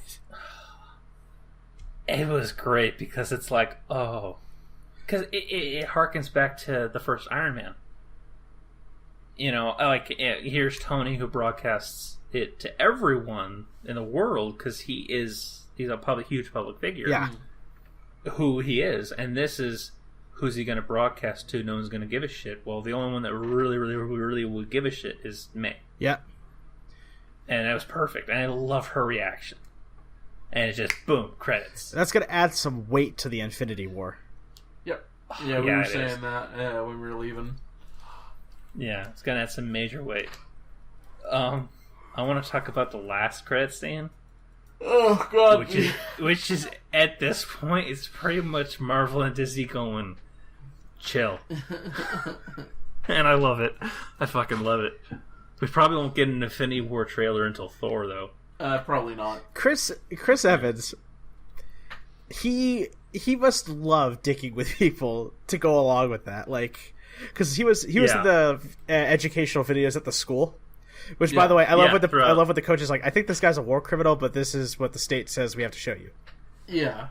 [SPEAKER 1] It was great, because it's like, oh... Because it harkens back to the first Iron Man. Here's Tony, who broadcasts it to everyone in the world, because he's a huge public figure.
[SPEAKER 3] Yeah.
[SPEAKER 1] Who he is, and this is... Who's he going to broadcast to? No one's going to give a shit. Well, the only one that really, really, really would give a shit is May.
[SPEAKER 3] Yeah.
[SPEAKER 1] And that was perfect. And I love her reaction. And it's just, boom, credits.
[SPEAKER 3] That's going to add some weight to the Infinity War.
[SPEAKER 2] Yep. Yeah, we were saying that when we were leaving.
[SPEAKER 1] Yeah, it's going to add some major weight. I want to talk about the last credit scene.
[SPEAKER 2] Oh, God.
[SPEAKER 1] Which is, at this point, it's pretty much Marvel and Disney going... chill. And I love it. I fucking love it. We probably won't get an Infinity War trailer until Thor, though.
[SPEAKER 2] Probably not.
[SPEAKER 3] Chris Evans, he must love dicking with people to go along with that. Like, because he was in the educational videos at the school. Which, by the way, I love what the coach is like. I think this guy's a war criminal, but this is what the state says we have to show you.
[SPEAKER 2] Yeah.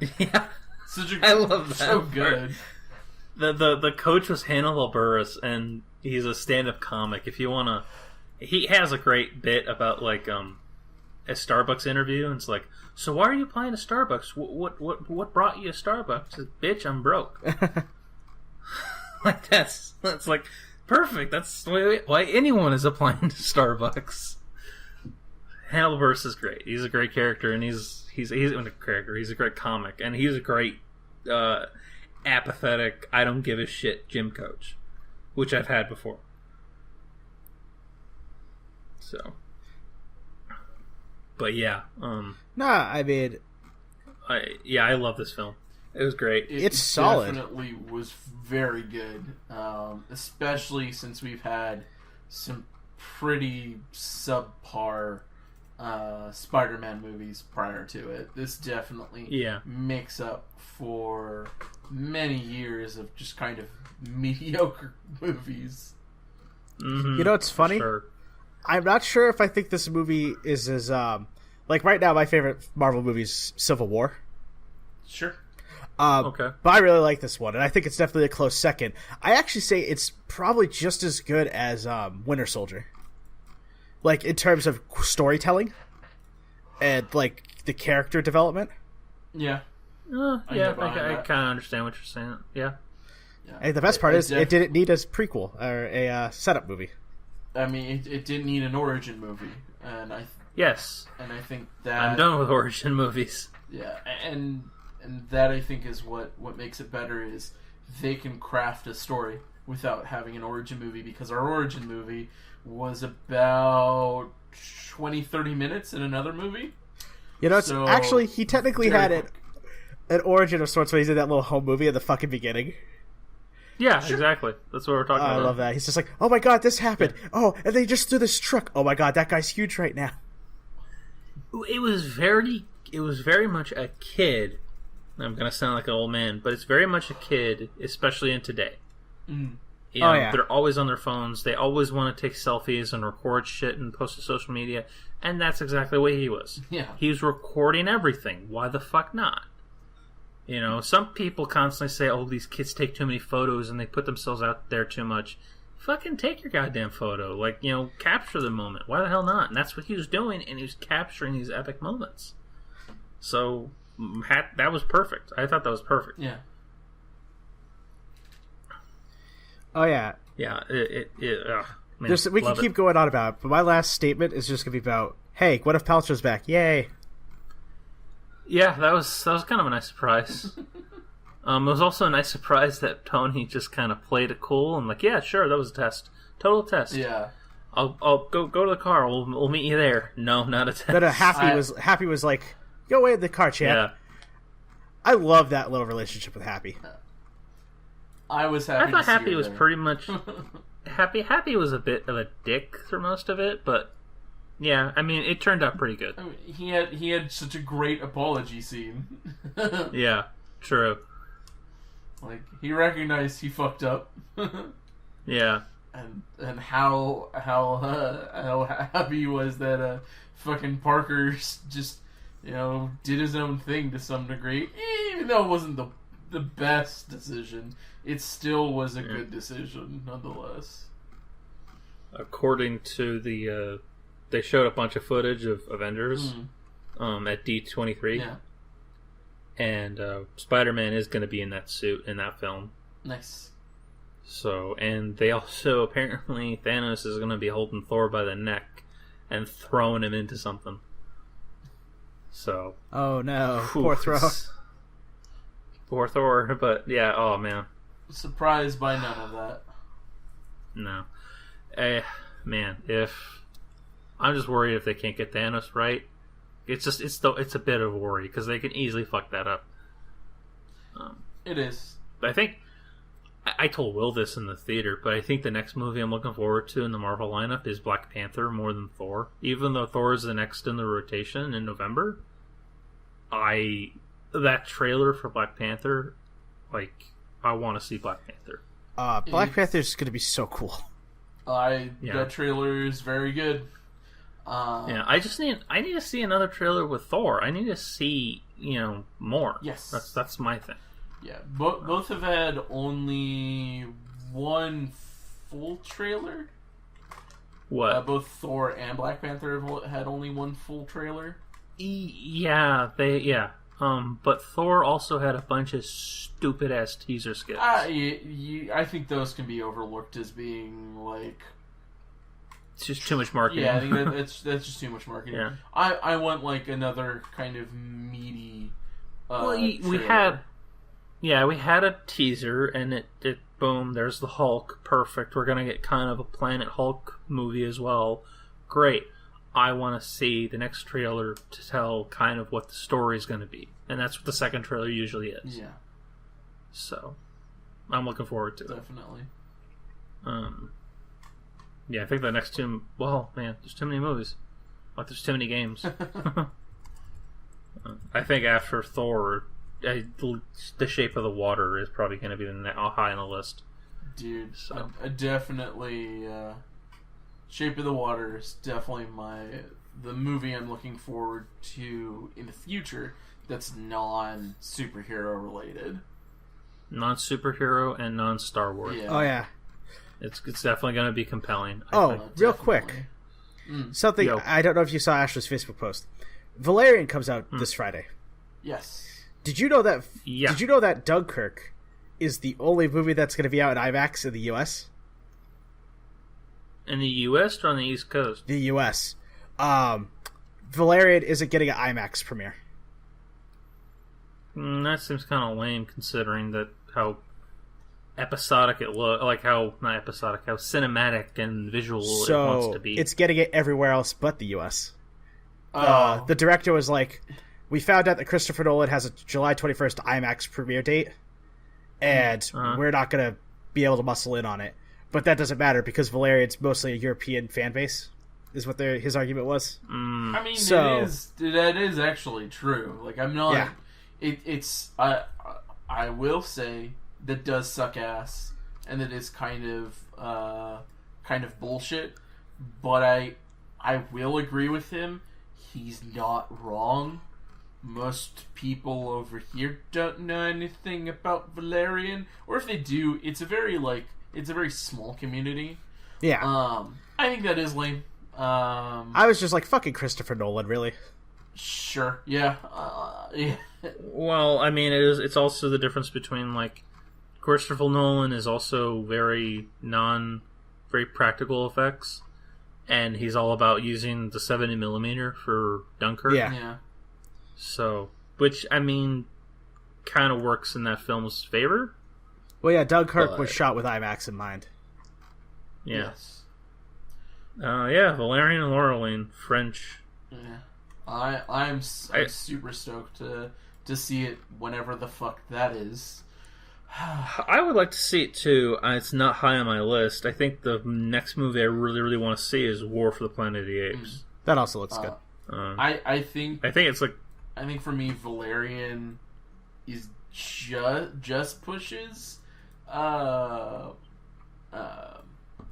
[SPEAKER 1] I love that.
[SPEAKER 2] So good.
[SPEAKER 1] The coach was Hannibal Buress, and he's a stand-up comic. If you wanna, he has a great bit about like a Starbucks interview, and it's like, so why are you applying to Starbucks? What brought you to Starbucks? Says, bitch, I'm broke. Like that's like perfect. That's why anyone is applying to Starbucks. Hannibal Buress is great. He's a great character, and he's a character. He's a great comic, and he's a great apathetic, I don't give a shit gym coach, which I've had before. So, but yeah,
[SPEAKER 3] I mean,
[SPEAKER 1] I love this film. It was great.
[SPEAKER 3] It's solid.
[SPEAKER 2] Definitely was very good, especially since we've had some pretty subpar Spider-Man movies prior to it. This definitely makes up for many years of just kind of mediocre movies.
[SPEAKER 1] Mm-hmm.
[SPEAKER 3] You know what's funny?
[SPEAKER 1] Sure.
[SPEAKER 3] I'm not sure if I think this movie is as like right now my favorite Marvel movie is Civil War.
[SPEAKER 2] Sure.
[SPEAKER 1] Okay.
[SPEAKER 3] But I really like this one, and I think it's definitely a close second. I actually say it's probably just as good as Winter Soldier. Like, in terms of storytelling and, like, the character development.
[SPEAKER 2] Yeah.
[SPEAKER 1] I kind of understand what you're saying. Yeah.
[SPEAKER 3] And the best part is, it didn't need a prequel or a setup movie.
[SPEAKER 2] I mean, it didn't need an origin movie, and I think that
[SPEAKER 1] I'm done with origin movies.
[SPEAKER 2] Yeah, and that I think is what makes it better is they can craft a story without having an origin movie, because our origin movie was about 20-30 minutes in another movie.
[SPEAKER 3] You know, it's actually, he technically had an origin of sorts when he's in that little home movie at the fucking beginning.
[SPEAKER 1] Yeah, sure. Exactly. That's what we're talking about.
[SPEAKER 3] I love that. He's just like, oh my god, this happened. Oh, and they just threw this truck. Oh my god, that guy's huge right now.
[SPEAKER 1] It was very much a kid. I'm gonna sound like an old man, but it's very much a kid, especially in today.
[SPEAKER 2] Mm.
[SPEAKER 1] You know, they're always on their phones. They always want to take selfies and record shit and post to social media, and that's exactly the way he was.
[SPEAKER 2] Yeah,
[SPEAKER 1] he was recording everything. Why the fuck not? You know, some people constantly say, "Oh, these kids take too many photos and they put themselves out there too much." Fucking take your goddamn photo. Like, you know, capture the moment. Why the hell not? And that's what he was doing, and he was capturing these epic moments. So that was perfect. I thought that was perfect.
[SPEAKER 2] Yeah.
[SPEAKER 3] Oh yeah.
[SPEAKER 1] Yeah. Man,
[SPEAKER 3] we can keep going on about it, but my last statement is just gonna be about, hey, Gwyneth Paltrow's back! Yay!
[SPEAKER 1] Yeah, that was kind of a nice surprise. It was also a nice surprise that Tony just kind of played it cool and like, yeah, sure, that was a test, total test.
[SPEAKER 2] Yeah.
[SPEAKER 1] I'll go to the car. We'll meet you there. No, not a test.
[SPEAKER 3] But Happy was like, go away in the car, champ.
[SPEAKER 1] Yeah.
[SPEAKER 3] I love that little relationship with Happy.
[SPEAKER 2] I was happy.
[SPEAKER 1] I thought Happy was pretty much Happy. Happy was a bit of a dick for most of it, but yeah, I mean, it turned out pretty good.
[SPEAKER 2] I mean, he had such a great apology scene.
[SPEAKER 1] Yeah, true.
[SPEAKER 2] Like, he recognized he fucked up.
[SPEAKER 1] Yeah.
[SPEAKER 2] And how happy he was that fucking Parker just, you know, did his own thing to some degree. Even though it wasn't the best decision, it still was a good decision nonetheless.
[SPEAKER 1] According to the they showed a bunch of footage of Avengers at D23.
[SPEAKER 2] Yeah.
[SPEAKER 1] And Spider-Man is going to be in that suit in that film.
[SPEAKER 2] Nice.
[SPEAKER 1] So, and they also, apparently, Thanos is going to be holding Thor by the neck and throwing him into something. So.
[SPEAKER 3] Oh no, poor Thor.
[SPEAKER 1] Poor Thor, but yeah, oh man.
[SPEAKER 2] Surprised by none of that.
[SPEAKER 1] No. Man, I'm just worried if they can't get Thanos right. It's a bit of a worry because they can easily fuck that up.
[SPEAKER 2] It is.
[SPEAKER 1] I think I told Will this in the theater, but I think the next movie I'm looking forward to in the Marvel lineup is Black Panther more than Thor. Even though Thor is the next in the rotation in November, that trailer for Black Panther, like, I want to see Black Panther.
[SPEAKER 3] Black Panther is going to be so cool.
[SPEAKER 2] That trailer is very good.
[SPEAKER 1] Yeah, I need to see another trailer with Thor. I need to see, more.
[SPEAKER 2] Yes,
[SPEAKER 1] that's my thing.
[SPEAKER 2] Yeah, both have had only one full trailer.
[SPEAKER 1] What?
[SPEAKER 2] Both Thor and Black Panther have had only one full trailer.
[SPEAKER 1] But Thor also had a bunch of stupid ass teaser skits.
[SPEAKER 2] I think those can be overlooked as being like.
[SPEAKER 1] It's just too much marketing.
[SPEAKER 2] Yeah, I think that's just too much marketing.
[SPEAKER 1] Yeah.
[SPEAKER 2] I want like another kind of meaty.
[SPEAKER 1] We had a teaser, and it boom. There's the Hulk. Perfect. We're gonna get kind of a Planet Hulk movie as well. Great. I want to see the next trailer to tell kind of what the story is going to be, and that's what the second trailer usually is.
[SPEAKER 2] Yeah.
[SPEAKER 1] So, I'm looking forward to it.
[SPEAKER 2] Definitely.
[SPEAKER 1] Yeah, I think the next two... Well, man, there's too many movies. Like, there's too many games. I think after Thor, The Shape of the Water is probably going to be high on the list.
[SPEAKER 2] Dude, so. I definitely... Shape of the Water is definitely the movie I'm looking forward to in the future, that's non-superhero related.
[SPEAKER 1] Non-superhero and non-Star Wars.
[SPEAKER 2] Yeah.
[SPEAKER 3] Oh yeah.
[SPEAKER 1] It's definitely going to be compelling. I
[SPEAKER 3] Oh,
[SPEAKER 1] think.
[SPEAKER 3] real
[SPEAKER 2] Definitely.
[SPEAKER 3] quick. Something
[SPEAKER 1] Yo.
[SPEAKER 3] I don't know if you saw Ashley's Facebook post. Valerian comes out this Friday.
[SPEAKER 2] Yes.
[SPEAKER 3] Did you know that?
[SPEAKER 1] Yeah.
[SPEAKER 3] Did you know that Dunkirk is the only movie that's going to be out in IMAX in the U.S.?
[SPEAKER 1] In the U.S. or on the East Coast?
[SPEAKER 3] The U.S. Valerian isn't getting an IMAX premiere.
[SPEAKER 1] That seems kind of lame, considering that how episodic it looks. Like how not episodic, how cinematic and visual it wants
[SPEAKER 3] So
[SPEAKER 1] to be.
[SPEAKER 3] it's getting it everywhere else but the U.S.
[SPEAKER 2] Oh.
[SPEAKER 3] The director was like, "We found out that Christopher Nolan has a July 21st IMAX premiere date, and we're not going to be able to muscle in on it. But that doesn't matter because Valerian's mostly a European fan base," is what his argument was.
[SPEAKER 2] I mean,
[SPEAKER 3] So-
[SPEAKER 2] that is actually true. Like, I'm not.
[SPEAKER 3] Yeah.
[SPEAKER 2] It's I will say that does suck ass, and that is kind of bullshit. But I will agree with him. He's not wrong. Most people over here don't know anything about Valerian, or if they do, it's a very small community.
[SPEAKER 3] Yeah.
[SPEAKER 2] I think that is lame.
[SPEAKER 3] I was just like, fucking Christopher Nolan, really?
[SPEAKER 2] Sure. Yeah. Yeah.
[SPEAKER 1] Well, I mean, it's also the difference between, like, Christopher Nolan is also very practical effects, and he's all about using the 70mm for Dunkirk.
[SPEAKER 3] Yeah.
[SPEAKER 2] Yeah.
[SPEAKER 1] So, which, I mean, kind of works in that film's favor.
[SPEAKER 3] Well, yeah, Dunkirk
[SPEAKER 1] But-
[SPEAKER 3] was shot with IMAX in mind.
[SPEAKER 1] Yeah.
[SPEAKER 2] Yes.
[SPEAKER 1] Yeah, Valerian and Laureline, French.
[SPEAKER 2] Yeah. I'm super stoked to see it whenever the fuck that is.
[SPEAKER 1] I would like to see it too. It's not high on my list. I think the next movie I really, really want to see is War for the Planet of the Apes.
[SPEAKER 3] That also looks good.
[SPEAKER 2] I think
[SPEAKER 1] it's like
[SPEAKER 2] I think for me Valerian is just pushes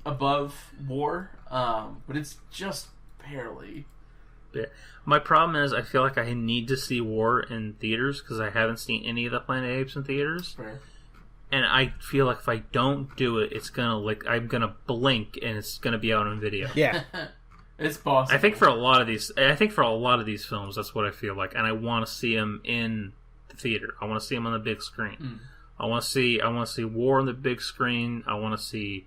[SPEAKER 2] above War, but it's just barely.
[SPEAKER 1] yeah. My problem is I feel like I need to see War in theaters because I haven't seen any of the Planet of the Apes in theaters,
[SPEAKER 2] Fair.
[SPEAKER 1] and I feel like if I don't do it, it's gonna I'm gonna blink and it's gonna be out on video.
[SPEAKER 3] Yeah.
[SPEAKER 2] It's possible.
[SPEAKER 1] I think for a lot of these films, that's what I feel like, and I want to see them in the theater. I want to see them on the big screen. I want to see War on the big screen. I want to see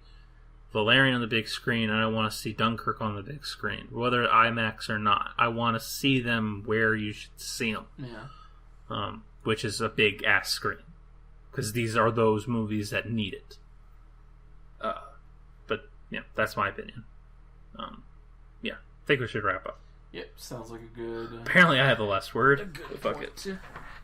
[SPEAKER 1] Valerian on the big screen, and I want to see Dunkirk on the big screen, whether IMAX or not. I want to see them where you should see them, which is a big ass screen, because these are those movies that need it. But yeah, that's my opinion. Yeah, I think we should wrap up.
[SPEAKER 2] Yep, sounds like a good.
[SPEAKER 1] Apparently, I have the last word. Fuck it.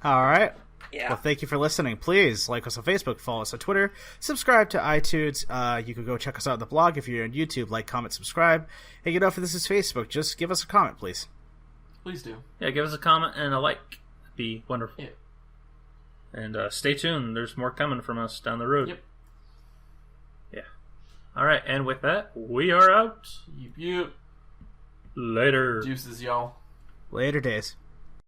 [SPEAKER 3] All right.
[SPEAKER 1] Yeah.
[SPEAKER 3] Well, thank you for listening. Please like us on Facebook, follow us on Twitter, subscribe to iTunes. You can go check us out on the blog if you're on YouTube. Like, comment, subscribe. Hey, if this is Facebook, just give us a comment, please.
[SPEAKER 2] Please do.
[SPEAKER 1] Yeah, give us a comment and a like. It'd be wonderful.
[SPEAKER 2] Yeah.
[SPEAKER 1] And stay tuned. There's more coming from us down the road.
[SPEAKER 2] Yep.
[SPEAKER 1] Yeah. All right, and with that, we are out.
[SPEAKER 2] Yep.
[SPEAKER 1] Later.
[SPEAKER 2] Deuces, y'all.
[SPEAKER 3] Later days.